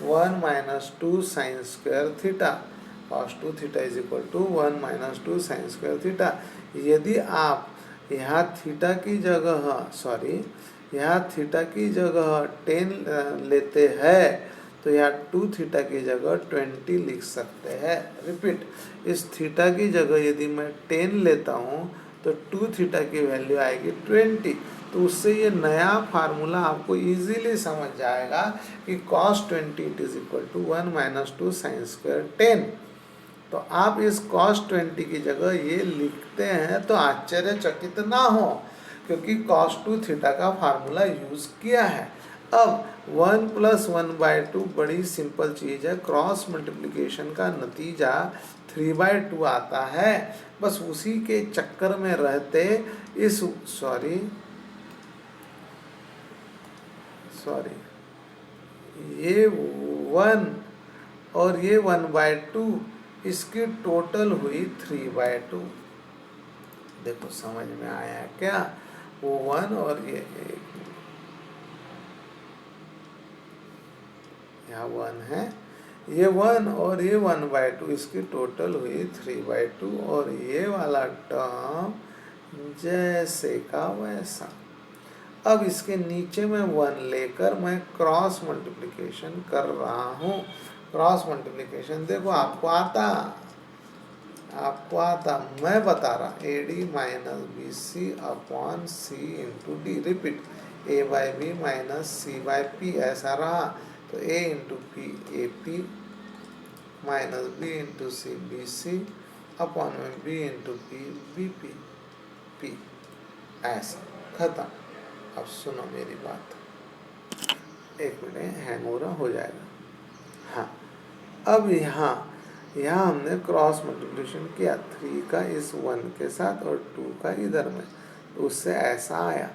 1 - 2 sine square theta, cos 2 theta is equal to 1 - 2 sine square theta. यदि आप यहाँ थीटा की जगह, सॉरी, यहाँ थीटा की जगह 10 लेते हैं तो यहाँ 2 थीटा की जगह 20 लिख सकते हैं। रिपीट, इस थीटा की जगह यदि मैं 10 लेता हूँ तो 2 थीटा की वैल्यू आएगी 20, तो उससे ये नया फार्मूला आपको इजीली समझ जाएगा कि cos 20 is equal to 1 - 2 sine square 10। तो आप इस cos 20 की जगह ये लिखते हैं तो आश्चर्यचकित ना हो, क्योंकि cos 2 थीटा का फार्मूला यूज़ किया है। अब 1 + 1/2 बड़ी सिंपल चीज़ है, क्रॉस मल्टीप्लिकेशन का नतीजा 3/2 आता है। बस उसी के चक्कर में रहते इस सॉरी ये 1 और ये 1/2, इसकी टोटल हुई 3/2। देखो समझ में आया क्या? वो 1 और ये यहाँ 1 है, ये 1 और ये 1/2, इसकी टोटल हुई 3/2, और ये वाला टर्म जैसे का वैसा। अब इसके नीचे में 1 लेकर मैं क्रॉस मल्टीप्लिकेशन कर रहा हूँ। क्रॉस मल्टीप्लिकेशन देखो आपको आता, मैं बता रहा, AD minus BC upon C into D. Repeat, A by B minus C by P ऐसा रहा, तो A into P AP minus B into C BC upon में B into P BP P, ऐसा खत्म। अब सुनो मेरी बात, एक मिनट हैंग हो जाएगा। हाँ, अब यहाँ हमने क्रॉस मल्टीप्लिकेशन किया 3 का इस 1 के साथ और 2 का इधर में, तो उससे ऐसा आया।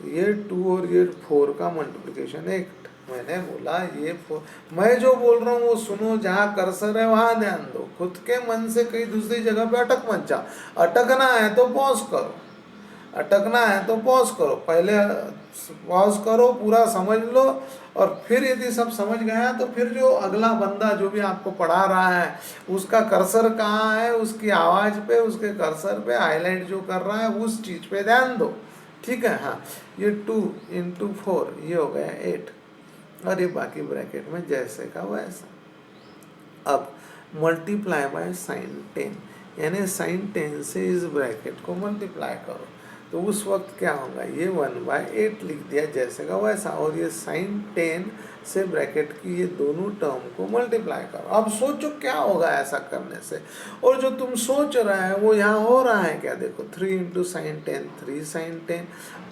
ये 2 और ये 4 का मल्टीप्लिकेशन 8। मैंने बोला ये 4, मैं जो बोल रहा हूँ वो सुनो, जहाँ कर्सर है वहाँ ध्यान दो, खुद के मन से कहीं दूसरी जगह पे अटक मत जाओ। अटकना है तो पॉज करो, पहले पॉज करो, पूरा समझ लो, और फिर यदि सब समझ गया तो फिर जो अगला बंदा जो भी आपको पढ़ा रहा है उसका कर्सर कहाँ है, उसकी आवाज़ पे, उसके कर्सर पे हाईलाइट जो कर रहा है उस चीज़ पे ध्यान दो, ठीक है। हाँ, ये 2 इंटू 4 ये हो गया 8, और ये बाकी ब्रैकेट में जैसे का वैसा। अब मल्टीप्लाई बाय साइन 10, यानी साइन 10 से इस ब्रैकेट को मल्टीप्लाई करो, तो उस वक्त क्या होगा, ये 1/8 लिख दिया जैसे का वैसा, और ये साइन 10 से ब्रैकेट की ये दोनों टर्म को मल्टीप्लाई करो। अब सोचो क्या होगा ऐसा करने से, और जो तुम सोच रहे हैं वो यहाँ हो रहा है क्या, देखो 3 into sine 10 3 sine 10,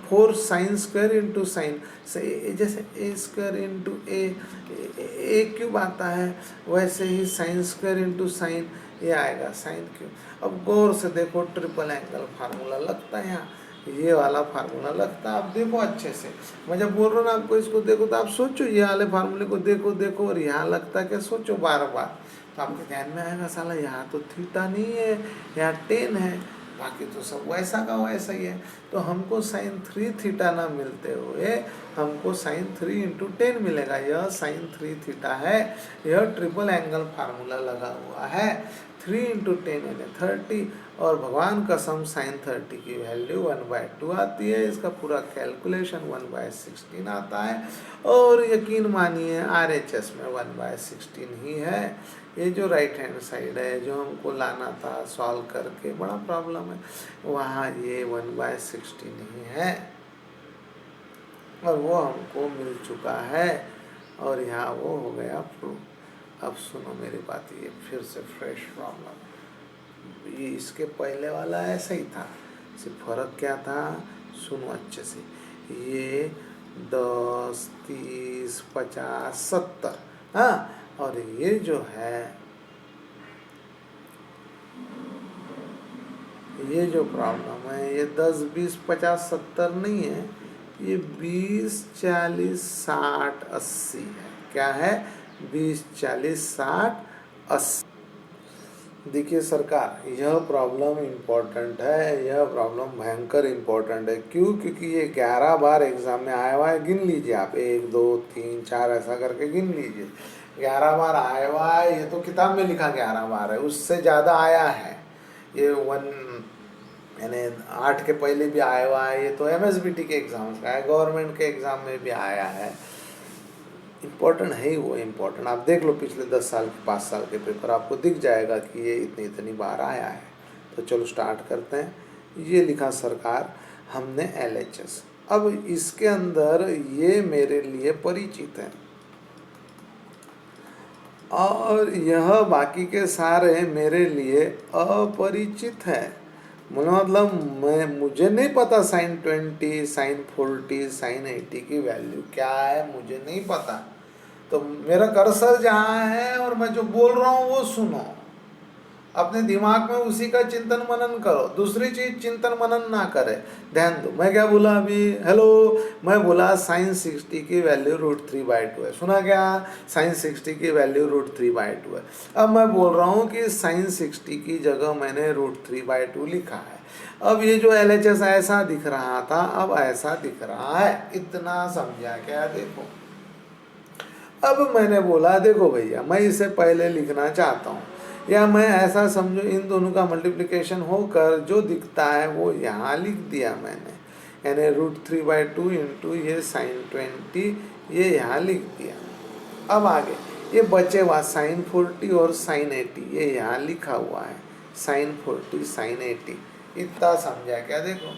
4 sine square into sine, जैसे A square into A cube आता है, वैसे ही साइन स्क्वायर इंटू साइन ये आएगा साइन क्यूब। अब गौर से देखो, ट्रिपल एंगल फार्मूला लगता है यहाँ, ये वाला फार्मूला लगता है। आप देखो अच्छे से, मैं जब बोल रहा हूँ ना आपको इसको देखो, तो आप सोचो ये वाले फार्मूले को देखो, और यहाँ लगता है क्या, सोचो बार बार, तो आपके ध्यान में आएगा साला यहाँ तो थीटा नहीं है, यहाँ 10 है, बाकी तो सब वैसा का वैसा ही है। तो हमको साइन 3 थीटा ना मिलते हुए हमको साइन 3 इंटू 10 मिलेगा। यह साइन 3 थीटा है, यह ट्रिपल एंगल फार्मूला लगा हुआ है। 3 इंटू 10 यानी 30, और भगवान कसम साइन 30 की वैल्यू 1/2 आती है। इसका पूरा कैलकुलेशन 1/16 आता है, और यकीन मानिए RHS में 1/16 ही है। ये जो राइट हैंड साइड है जो हमको लाना था सॉल्व करके, बड़ा प्रॉब्लम है, वहाँ ये 1/16 ही है, और वो हमको मिल चुका है, और यहाँ वो हो गया प्रूफ। अब सुनो मेरी बात, ये फिर से फ्रेश प्रॉब्लम, ये इसके पहले वाला ऐसा ही था, सिर्फ फर्क क्या था, सुनो अच्छे से, ये 10 30 50 70, हाँ, और ये जो है, ये जो प्रॉब्लम है, ये 10 20 50 70 नहीं है, ये 20 40 60 80 है। क्या है, 20 40 60 80। देखिए सरकार, यह प्रॉब्लम इम्पोर्टेंट है, यह प्रॉब्लम भयंकर इम्पोर्टेंट है। क्यों, क्योंकि ये 11 बार एग्जाम में आया हुआ है। गिन लीजिए आप, 1 2 3 4 ऐसा करके गिन लीजिए, 11 बार आया हुआ है। ये तो किताब में लिखा 11 बार है, उससे ज़्यादा आया है। ये 1 यानी 8 के पहले भी आया हुआ है। ये तो MSBT के एग्ज़ाम का है, गवर्नमेंट के एग्ज़ाम में भी आया है। इम्पोर्टेंट है ही वो इम्पोर्टेंट। आप देख लो पिछले 10 साल के 5 साल के पेपर, आपको दिख जाएगा कि ये इतनी बार आया है। तो चलो स्टार्ट करते हैं। ये लिखा सरकार हमने LHS। अब इसके अंदर ये मेरे लिए परिचित है, और यह बाकी के सारे मेरे लिए अपरिचित है। मतलब मुझे नहीं पता साइन 20 साइन 40 साइन 80 की वैल्यू क्या है, मुझे नहीं पता। तो मेरा कर्सर जहाँ है और मैं जो बोल रहा हूँ वो सुनो, अपने दिमाग में उसी का चिंतन मनन करो, दूसरी चीज चिंतन मनन ना करे। ध्यान दो, मैं क्या बोला अभी, हेलो, मैं बोला साइन 60 की वैल्यू √3/2 है। सुना क्या, साइन 60 की वैल्यू √3/2 है। अब मैं बोल रहा हूँ कि साइन 60 की जगह मैंने √3/2 लिखा है। अब ये जो LHS ऐसा दिख रहा था, अब ऐसा दिख रहा है। इतना समझा क्या, देखो। अब मैंने बोला देखो भैया, मैं इसे पहले लिखना चाहता हूँ, या मैं ऐसा समझो इन दोनों का मल्टीप्लिकेशन होकर जो दिखता है वो यहाँ लिख दिया मैंने। यानी √3/2 इंटू ये sin20 ये यहाँ लिख दिया। अब आगे ये बचे हुआ sin40 और sin80 ये यहाँ लिखा हुआ है, sin40 sin80 इतना समझा क्या? देखो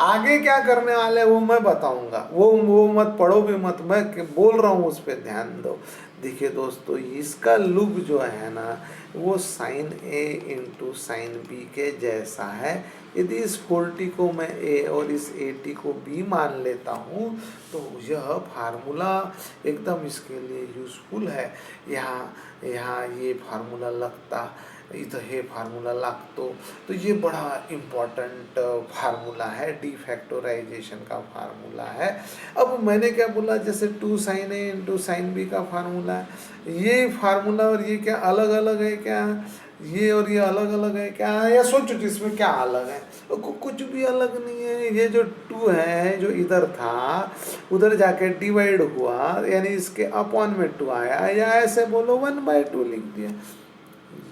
आगे क्या करने वाले वो मैं बताऊंगा, वो मत पढ़ो भी मत, मैं बोल रहा हूँ उस पर ध्यान दो। देखिए दोस्तों इसका लुक जो है ना वो sin A into sin B के जैसा है। यदि इस 40 को मैं A और इस 80 को B मान लेता हूँ तो यह फार्मूला एकदम इसके लिए यूज़फुल है। यहाँ ये फार्मूला लगता इधर है फार्मूला लागतो, तो ये बड़ा इम्पॉर्टेंट फार्मूला है, डी फैक्टराइजेशन का फार्मूला है। अब मैंने क्या बोला, जैसे 2 sin A into sin B का फार्मूला है, ये फार्मूला और ये क्या अलग अलग है क्या? ये और ये अलग अलग है क्या? या सोचो इसमें क्या अलग है? कुछ भी अलग नहीं है। ये जो 2 है जो इधर था उधर जाके डिवाइड हुआ, यानी इसके अपॉन में 2 आया, या ऐसे बोलो 1/2 लिख दिया।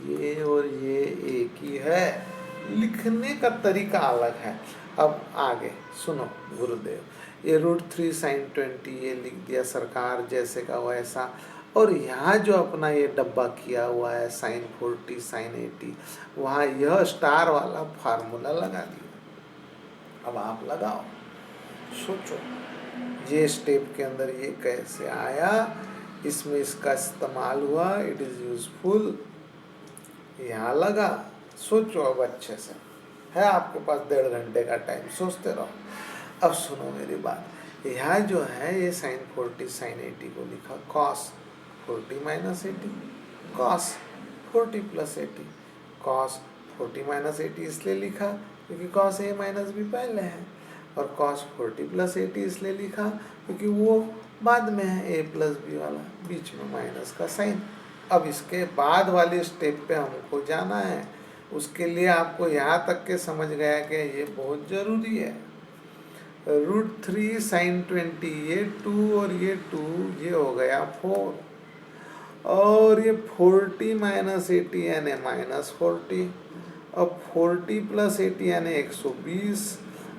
ये और ये एक ही है, लिखने का तरीका अलग है। अब आगे सुनो गुरुदेव, ये √3 sin20 ये लिख दिया सरकार, जैसे का वैसा। और यहाँ जो अपना ये डब्बा किया हुआ है sin40 sin80, वहाँ यह स्टार वाला फार्मूला लगा दिया। अब आप लगाओ, सोचो ये स्टेप के अंदर ये कैसे आया, इसमें इसका इस्तेमाल हुआ, इट इज़ यूजफुल। यहाँ लगा, सोचो अब अच्छे से, है आपके पास 1.5 घंटे का टाइम, सोचते रहो। अब सुनो मेरी बात, यहाँ जो है ये sin40 sin80 को लिखा cos 40 minus 80, cos 40 plus 80, cos 40 minus 80 इसलिए लिखा क्योंकि cos A माइनस B पहले है, और cos 40 प्लस 80 इसलिए लिखा क्योंकि वो बाद में है, A प्लस B वाला, बीच में माइनस का साइन। अब इसके बाद वाली स्टेप पे हमको जाना है, उसके लिए आपको यहाँ तक के समझ गया कि ये बहुत ज़रूरी है। √3 sin20 ये 2 और ये 2 ये हो गया 4, और ये 40 माइनस 80 यानी -40, अब 40 प्लस 80 यानी 120।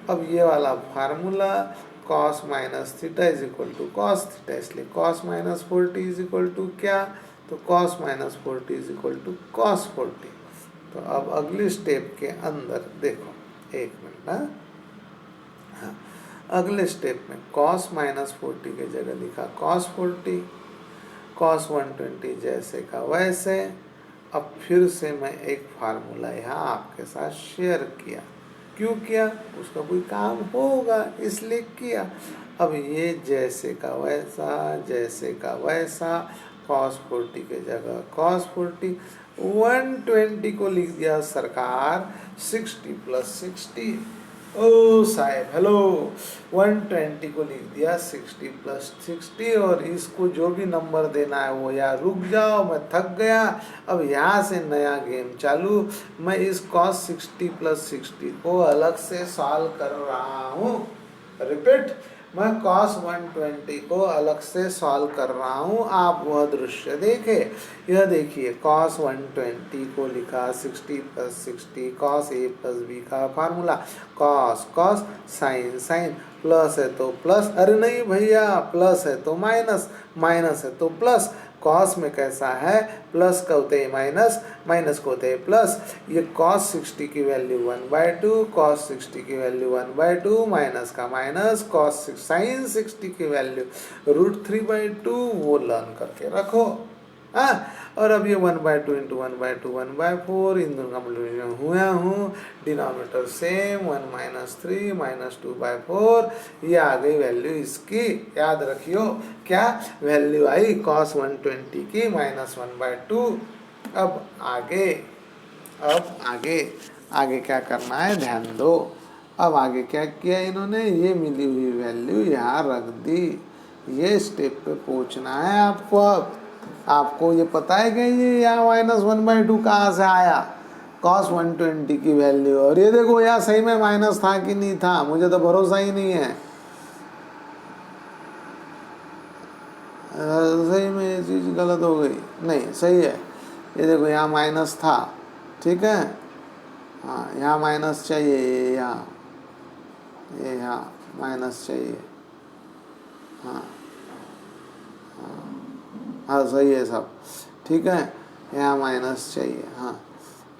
अब ये वाला formula cos minus theta is equal to cos theta, इसलिए cos minus 40 is equal to क्या? तो cos minus 40 is equal to cos 40। तो अब अगले स्टेप के अंदर देखो, एक मिनट, हाँ, अगले स्टेप में cos माइनस 40 के जगह लिखा cos 40, cos 120 जैसे का वैसे। अब फिर से मैं एक फार्मूला यहाँ आपके साथ शेयर किया, क्यों किया? उसका कोई काम होगा इसलिए किया। अब ये जैसे का वैसा, जैसे का वैसा, cos 40 के जगह cos 40, 120 को लिख दिया सरकार 60 प्लस 60। ओ साहब हेलो, 120 को लिख दिया 60 प्लस 60, और इसको जो भी नंबर देना है वो, यार रुक जाओ मैं थक गया, अब यहाँ से नया गेम चालू। मैं इस cos 60 प्लस 60 को अलग से सॉल्व कर रहा हूँ। रिपीट, मैं cos 120 को अलग से सॉल्व कर रहा हूँ। आप वह दृश्य देखें, यह देखिए cos 120 को लिखा 60 plus 60, cos A plus B का फार्मूला, cos sin प्लस है तो प्लस, अरे नहीं भैया प्लस है तो माइनस, माइनस है तो प्लस। cos में कैसा है, प्लस का होते हैं माइनस, माइनस को होते हैं प्लस। ये cos 60 की वैल्यू 1/2, cos 60 की वैल्यू 1/2, माइनस का माइनस, sin 60 की वैल्यू √3/2, वो लर्न करके रखो। हाँ, और अब ये 1/2 इंटू 1/2 1/4, इन दोनों का मल्टीप्लिकेशन हुआ हूँ, डिनोमिनेटर सेम, 1 माइनस 3 माइनस 2/4, ये आ गई वैल्यू इसकी। याद रखियो क्या वैल्यू आई, cos 120 की -1/2। अब आगे, आगे क्या करना है ध्यान दो। अब आगे क्या किया इन्होंने, ये मिली हुई वैल्यू यहाँ रख दी। ये स्टेप पे पहुँचना है आपको। अब आपको ये पता है कि ये यहाँ -1/2 कहाँ से आया, cos 120 की वैल्यू। और ये देखो यहाँ सही में माइनस था कि नहीं था, मुझे तो भरोसा ही नहीं है। सही में ये चीज़ गलत हो गई, नहीं सही है। ये देखो यहाँ माइनस था, ठीक है, हाँ यहाँ माइनस चाहिए, ये यहाँ माइनस चाहिए। हाँ हाँ सही है सब, ठीक है। यहाँ माइनस चाहिए, हाँ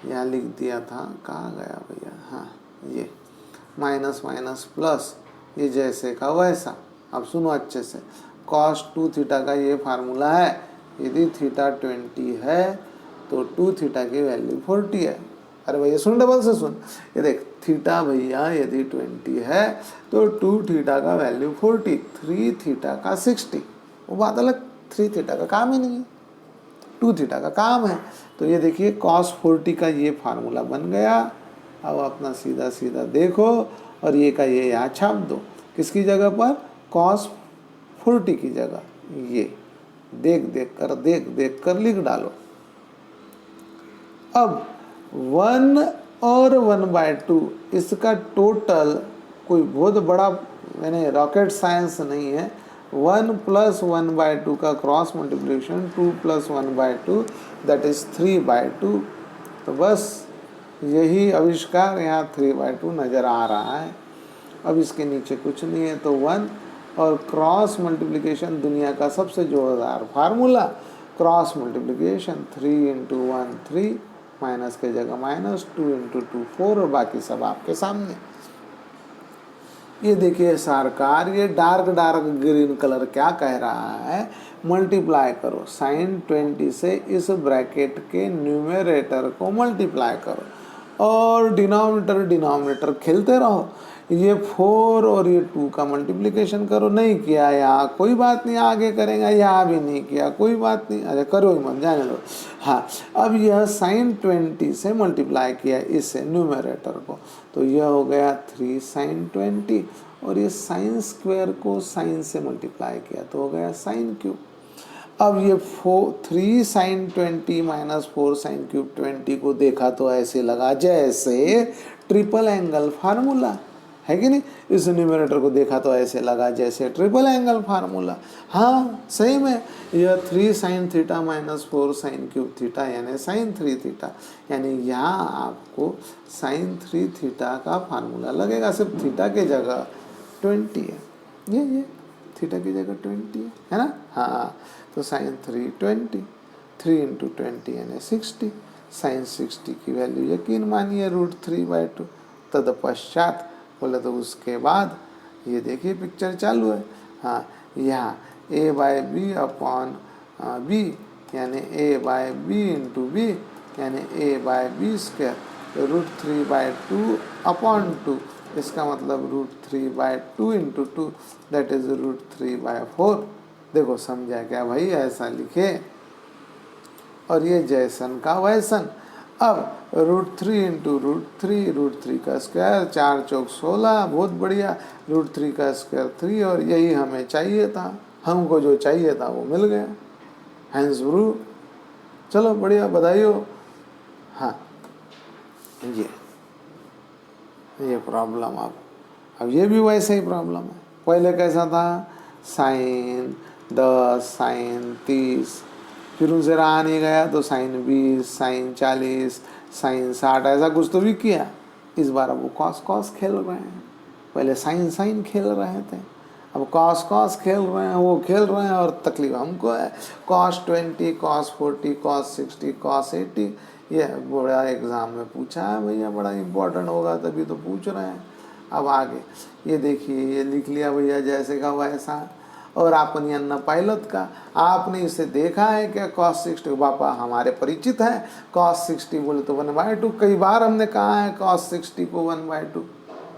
यहाँ लिख दिया था, कहाँ गया भैया, हाँ ये माइनस माइनस प्लस, ये जैसे का वैसा। अब सुनो अच्छे से, cos 2 थीटा का ये फार्मूला है, यदि थीटा 20 है तो 2 थीटा की वैल्यू 40 है। अरे भैया सुन, डबल से सुन, ये देख थीटा भैया यदि 20 है तो 2 थीटा का वैल्यू 40, 3 थीटा का 60, वो बात अलग, 3 थीटा का काम ही नहीं है, 2 थीटा का काम है। तो ये देखिए cos 40 का ये फार्मूला बन गया। अब अपना सीधा सीधा देखो और ये का ये यहाँ छाप दो, किसकी जगह पर, cos 40 की जगह, ये देख देख कर लिख डालो। अब 1 और 1/2 इसका टोटल कोई बहुत बड़ा मैंने रॉकेट साइंस नहीं है। 1 + 1/2 का क्रॉस मल्टीप्लिकेशन 2 + 1/2 दैट इज 3/2। तो बस यही आविष्कार, यहाँ 3/2 नज़र आ रहा है। अब इसके नीचे कुछ नहीं है तो 1, और क्रॉस मल्टीप्लिकेशन दुनिया का सबसे जोरदार फार्मूला, क्रॉस मल्टीप्लिकेशन 3 × 1 3, माइनस के जगह माइनस, 2 × 2 4, और बाकी सब आपके सामने। ये देखिए सरकार, ये डार्क ग्रीन कलर क्या कह रहा है, मल्टीप्लाई करो sin 20 से इस ब्रैकेट के न्यूमरेटर को मल्टीप्लाई करो और डिनोमिनेटर खेलते रहो। ये 4 और ये 2 का मल्टीप्लिकेशन करो, नहीं किया यहाँ कोई बात नहीं, आगे करेंगे, यहाँ भी नहीं किया कोई बात नहीं, अरे करो ही मत, जाने दो। हाँ अब यह sin 20 से मल्टीप्लाई किया इससे न्यूमरेटर को, तो यह हो गया 3 sin 20, और ये साइन स्क्वायर को साइन से मल्टीप्लाई किया तो हो गया sin क्यूब। अब ये 3 sin 20 - 4 sin क्यूब 20 को देखा तो ऐसे लगा जैसे ट्रिपल एंगल फार्मूला है कि नहीं, इस न्यूमरेटर को देखा तो ऐसे लगा जैसे ट्रिपल एंगल फार्मूला। हाँ सही में यह 3 sin theta - 4 sin cube theta यानी sin 3 थीटा, यानी यहाँ आपको sin 3 थीटा का फार्मूला लगेगा, सिर्फ थीटा के जगह 20 है, ये थीटा की जगह 20 है ना। हाँ तो sin 3 20, 3 × 20 यानी 60, sin 60 की वैल्यू यकीन मानिए √3/2। तत्पश्चात बोले तो उसके बाद ये देखिए पिक्चर चालू है। हाँ यहाँ a/b/b यानी a/b × b यानी a/b² √3/2/2, इसका मतलब √3/2 × 2 दैट इज √3/4। देखो समझा क्या भाई, ऐसा लिखे और ये जैसन का वैसन। अब √3 × √3, √3 का स्क्वायर, 4 चौक 16, बहुत बढ़िया, √3 का स्क्वायर 3, और यही हमें चाहिए था, हमको जो चाहिए था वो मिल गया, हैंस ब्रू, चलो बढ़िया, बधाई हो। हाँ ये प्रॉब्लम, अब ये भी वैसे ही प्रॉब्लम है। पहले कैसा था, sin 10 sin 30, फिर उनसे रहा नहीं गया तो sin 20 sin 40 sin 60 ऐसा कुछ तो भी किया। इस बार अब वो cos खेल रहे हैं, पहले sin खेल रहे थे, अब cos खेल रहे हैं, वो खेल रहे हैं, और तकलीफ हमको है। cos 20 cos 40 cos 60 cos 80, ये बड़ा एग्ज़ाम में पूछा है भैया, बड़ा इम्पोर्टेंट होगा तभी तो पूछ रहे हैं। अब आगे ये देखिए, ये लिख लिया भैया जैसे का वैसा, और आपने अन्ना पायलट का आपने इसे देखा है क्या, cos 60 बापा हमारे परिचित है, cos 60 बोले तो 1/2, कई बार हमने कहा है cos 60 को 1/2,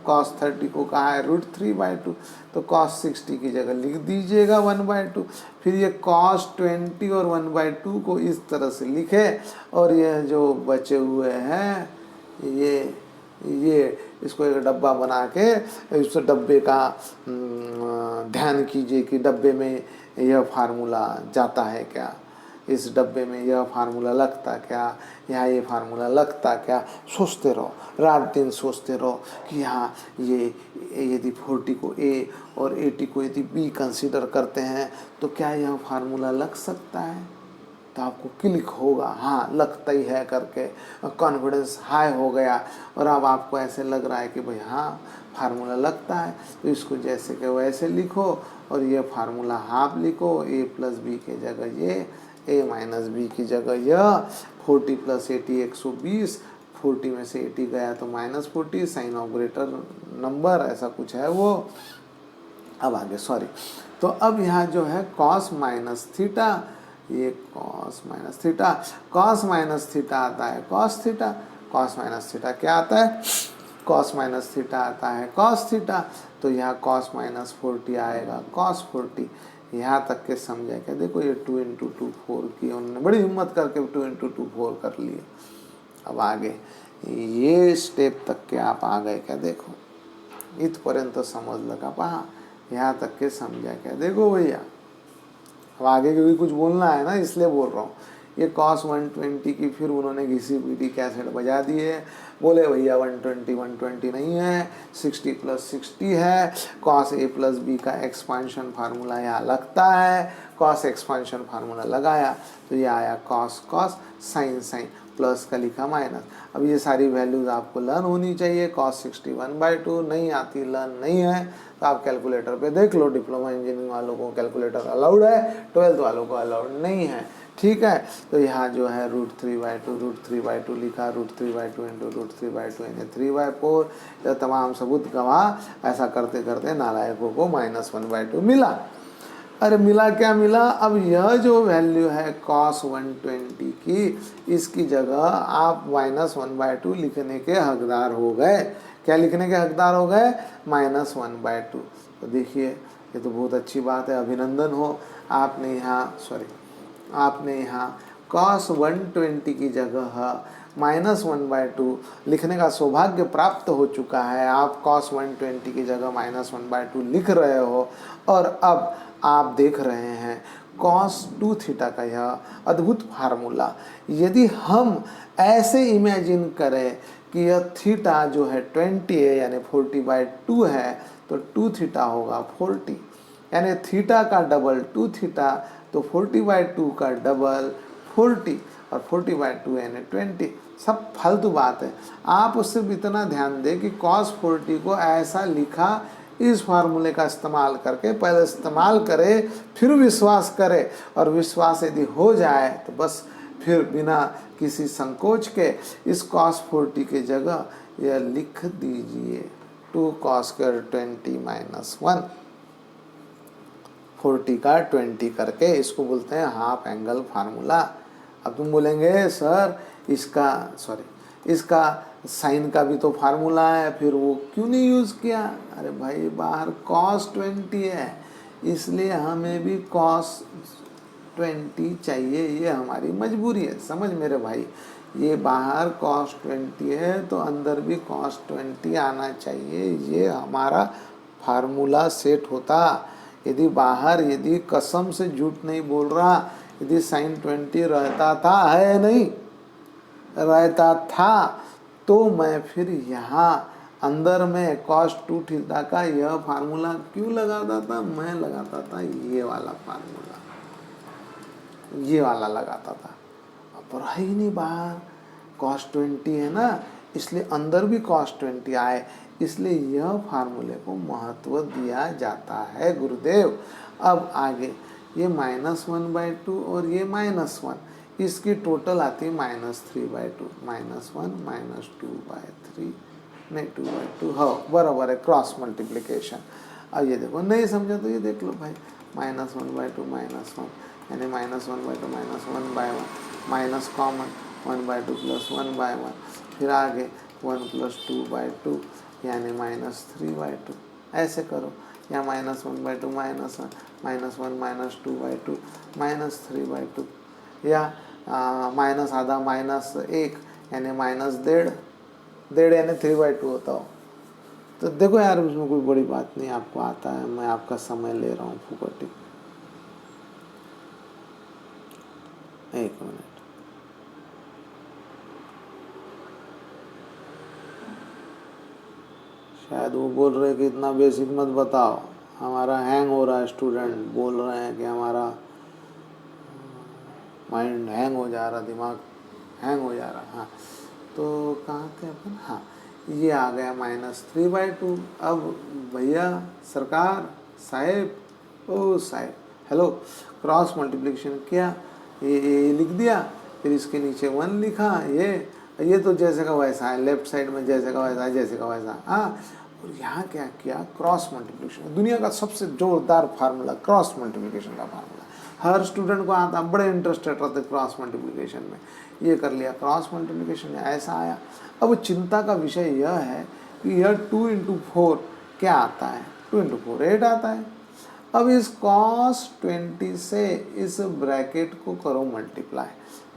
cos 30 को कहा है √3/2, तो cos 60 की जगह लिख दीजिएगा 1/2। फिर ये cos 20 और 1/2 को इस तरह से लिखे, और यह जो बचे हुए हैं ये इसको एक डब्बा बना के, इस डब्बे का ध्यान कीजिए कि डब्बे में यह फार्मूला जाता है क्या, इस डब्बे में यह फार्मूला लगता क्या, यहाँ ये फार्मूला लगता क्या, सोचते रहो, रात दिन सोचते रहो कि यहाँ ये यदि 40 को A और 80 को यदि B कंसीडर करते हैं तो क्या यह फार्मूला लग सकता है। तो आपको क्लिक होगा, हाँ लगता ही है करके, कॉन्फिडेंस हाई हो गया और अब आपको ऐसे लग रहा है कि भाई हाँ फार्मूला लगता है। तो इसको जैसे कि वैसे लिखो और ये फार्मूला हाफ लिखो, a प्लस बी की जगह ये, a माइनस बी की जगह यह, 40 प्लस 80 120, 40 में से 80 गया तो -40, साइन ऑफ ग्रेटर नंबर ऐसा कुछ है वो। अब आगे सॉरी, तो अब यहाँ जो है कॉस माइनस थीटा, ये cos minus theta, cos minus theta आता है cos theta, cos minus theta क्या आता है, कॉस माइनस थीटा आता है कॉस थीटा। तो यहाँ कॉस माइनस 40 आएगा कॉस 40। यहाँ तक के समझे क्या, देखो ये 2 × 2 4 की, उन्होंने बड़ी हिम्मत करके 2 × 2 4 कर लिए। अब आगे ये स्टेप तक के आप आ गए क्या, देखो इथपर्यंत समजलं का, पहा यहाँ तक के समझा क्या, देखो भैया अब आगे के भी कुछ बोलना है ना, इसलिए बोल रहा हूँ। ये कॉस 120 की फिर उन्होंने घिसी पीटी कैसेट बजा दी है, बोले भैया 120 नहीं है, 60 प्लस 60 है, कॉस a प्लस बी का एक्सपांशन फार्मूला यहाँ लगता है, कॉस एक्सपांशन फार्मूला लगाया तो ये आया cos cos, sine sine, plus का लिखा माइनस। अब ये सारी वैल्यूज आपको लर्न होनी चाहिए, कॉस 61/2 नहीं आती, लर्न नहीं है तो आप कैलकुलेटर पे देख लो, डिप्लोमा इंजीनियरिंग वालों को कैलकुलेटर अलाउड है, 12th वालों को अलाउड नहीं है, ठीक है। तो यहाँ जो है √3/2 लिखा, √3/2 × √3/2 यानी 3/4, यह तमाम सबूत गवाह, ऐसा करते करते नालायकों को -1/2 मिला। अरे मिला क्या मिला, अब यह जो वैल्यू है कॉस 120 की, इसकी जगह आप -1/2 लिखने के हकदार हो गए। क्या लिखने के हकदार हो गए, -1/2। तो देखिए ये तो बहुत अच्छी बात है, अभिनंदन हो, आपने यहाँ कॉस 120 की जगह -1/2 लिखने का सौभाग्य प्राप्त हो चुका है। आप कॉस 120 की जगह -1/2 लिख रहे हो और अब आप देख रहे हैं कॉस 2 थीटा का यह अद्भुत फार्मूला। यदि हम ऐसे इमेजिन करें कि यह थीटा जो है 20 है यानी 40/2 है, तो 2 थीटा होगा 40, यानी थीटा का डबल 2 थीटा, तो 40/2 का डबल 40 और 40/2 यानी 20। सब फालतू बात है, आप उससे इतना ध्यान दें कि cos 40 को ऐसा लिखा, इस फार्मूले का इस्तेमाल करके पहले इस्तेमाल करें फिर विश्वास करें, और विश्वास यदि हो जाए तो बस फिर बिना किसी संकोच के इस cos 40 की जगह यह लिख दीजिए 2 cos square 20 - 1, 40 का 20 करके, इसको बोलते हैं हाफ एंगल फार्मूला। अब तुम बोलेंगे सर इसका साइन का भी तो फार्मूला है, फिर वो क्यों नहीं यूज़ किया। अरे भाई बाहर cos 20 है, इसलिए हमें भी cos 20 चाहिए, ये हमारी मजबूरी है, समझ मेरे भाई। ये बाहर cos 20 है तो अंदर भी cos 20 आना चाहिए, ये हमारा फार्मूला सेट होता। यदि कसम से झूठ नहीं बोल रहा, यदि साइन 20 रहता था, है नहीं रहता था, तो मैं फिर यहाँ अंदर में cos 2 थीटा का यह फार्मूला क्यों लगाता था, मैं लगाता था ये वाला फार्मूला, ये वाला लगाता था। अब रहा ही नहीं बाहर cos 20 है ना, इसलिए अंदर भी cos 20 आए, इसलिए यह फार्मूले को महत्व दिया जाता है गुरुदेव। अब आगे ये -1/2 और ये -1, इसकी टोटल आती है -3/2, -1 -2/3 नहीं 2/2, हाँ बराबर है, क्रॉस मल्टीप्लिकेशन। अब ये देखो, नहीं समझा तो ये देख लो भाई, -1/2 -1 यानी -1/2 -1/1, माइनस कॉमन 1/2 + 1/1, फिर आगे 1 + 2/2 यानी -3/2, ऐसे करो, या -1/2 -1 -2/2 -3/2, या माइनस आधा -1 यानी -1.5 यानी 3/2 होता हो। तो देखो यार उसमें कोई बड़ी बात नहीं, आपको आता है, मैं आपका समय ले रहा हूँ फुकटी। एक मिनट, शायद वो बोल रहे कि इतना बेसिक मत बताओ, हमारा हैंग हो रहा है, स्टूडेंट बोल रहे हैं कि हमारा माइंड हैंग हो जा रहा, दिमाग हैंग हो जा रहा। हाँ, तो कहाँ थे अपन? हाँ, ये आ गया -3/2। अब भैया, सरकार, साहेब, ओ साहेब, हेलो, क्रॉस मल्टीप्लिकेशन किया, ये लिख दिया, फिर इसके नीचे 1 लिखा। ये तो जैसे का वैसा है, लेफ्ट साइड में जैसे का वैसा है, जैसे का वैसा। हाँ, और यहाँ क्या किया? क्रॉस मल्टीप्लिकेशन, दुनिया का सबसे जोरदार फार्मूला, क्रॉस मल्टीप्लिकेशन का फार्मूला। हर स्टूडेंट को आता, बड़े इंटरेस्टेड रहते क्रॉस मल्टीप्लिकेशन में। ये कर लिया, क्रॉस मल्टीप्लिकेशन ऐसा आया। अब चिंता का विषय यह है कि यह 2 × 4 क्या आता है? 2 × 4 8 आता है। अब इस cos 20 से इस ब्रैकेट को करो मल्टीप्लाई,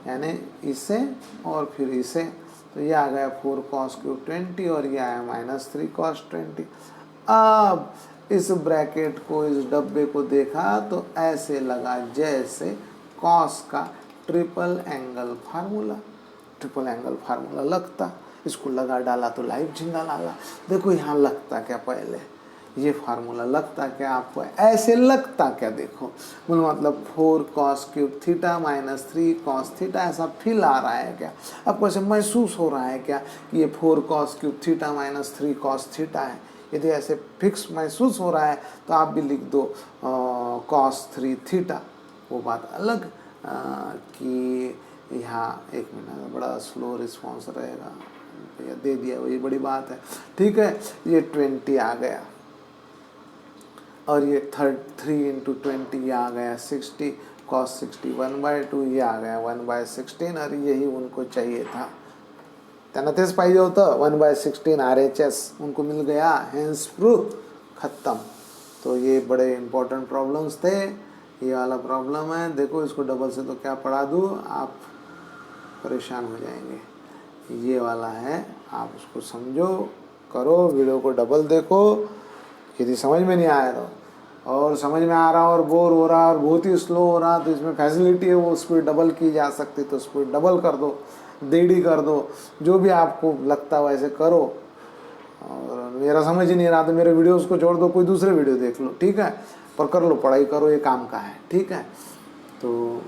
यानी इसे और फिर इसे, तो ये आ गया 4 cos क्यूब 20 और ये आया -3 cos 20। अब इस ब्रैकेट को, इस डब्बे को देखा तो ऐसे लगा जैसे cos का triple angle formula. Triple angle formula लगता, इसको लगा डाला तो लाइव झिंगा लाला। देखो यहाँ लगता क्या, पहले ये फार्मूला लगता क्या आपको, ऐसे लगता क्या? देखो मतलब 4 cos cube theta -3 cos theta, ऐसा फील आ रहा है क्या आपको? ऐसे महसूस हो रहा है क्या कि ये 4 cos cube theta -3 cos theta है? यदि ऐसे फिक्स महसूस हो रहा है तो आप भी लिख दो cos 3 थीटा। वो बात अलग कि यहाँ, एक मिनट, बड़ा स्लो रिस्पॉन्स रहेगा भैया, दे दिया, वही बड़ी बात है। ठीक है, ये 20 आ गया और ये 3 × 20 ये आ गया 60 cos 60 1/2, ये आ गया 1/16 और यही उनको चाहिए था। त्यांना तेच पाहिजे होतं, 1/16 RHS उनको मिल गया, हेंस प्रूफ खत्म। तो ये बड़े इंपॉर्टेंट प्रॉब्लम्स थे। ये वाला प्रॉब्लम है, देखो इसको डबल से तो क्या पढ़ा दूँ, आप परेशान हो जाएंगे। ये वाला है, आप उसको समझो, करो, वीडियो को डबल देखो। यदि समझ में नहीं आया तो, और समझ में आ रहा और बोर हो रहा और बहुत ही स्लो हो रहा, तो इसमें फैसिलिटी है, वो स्पीड डबल की जा सकती, तो स्पीड डबल कर दो, डेढ़ी कर दो, जो भी आपको लगता है वैसे करो। और मेरा समझ ही नहीं रहा तो मेरे वीडियोस को छोड़ दो, कोई दूसरे वीडियो देख लो, ठीक है, पर कर लो, पढ़ाई करो, ये काम का है, ठीक है। तो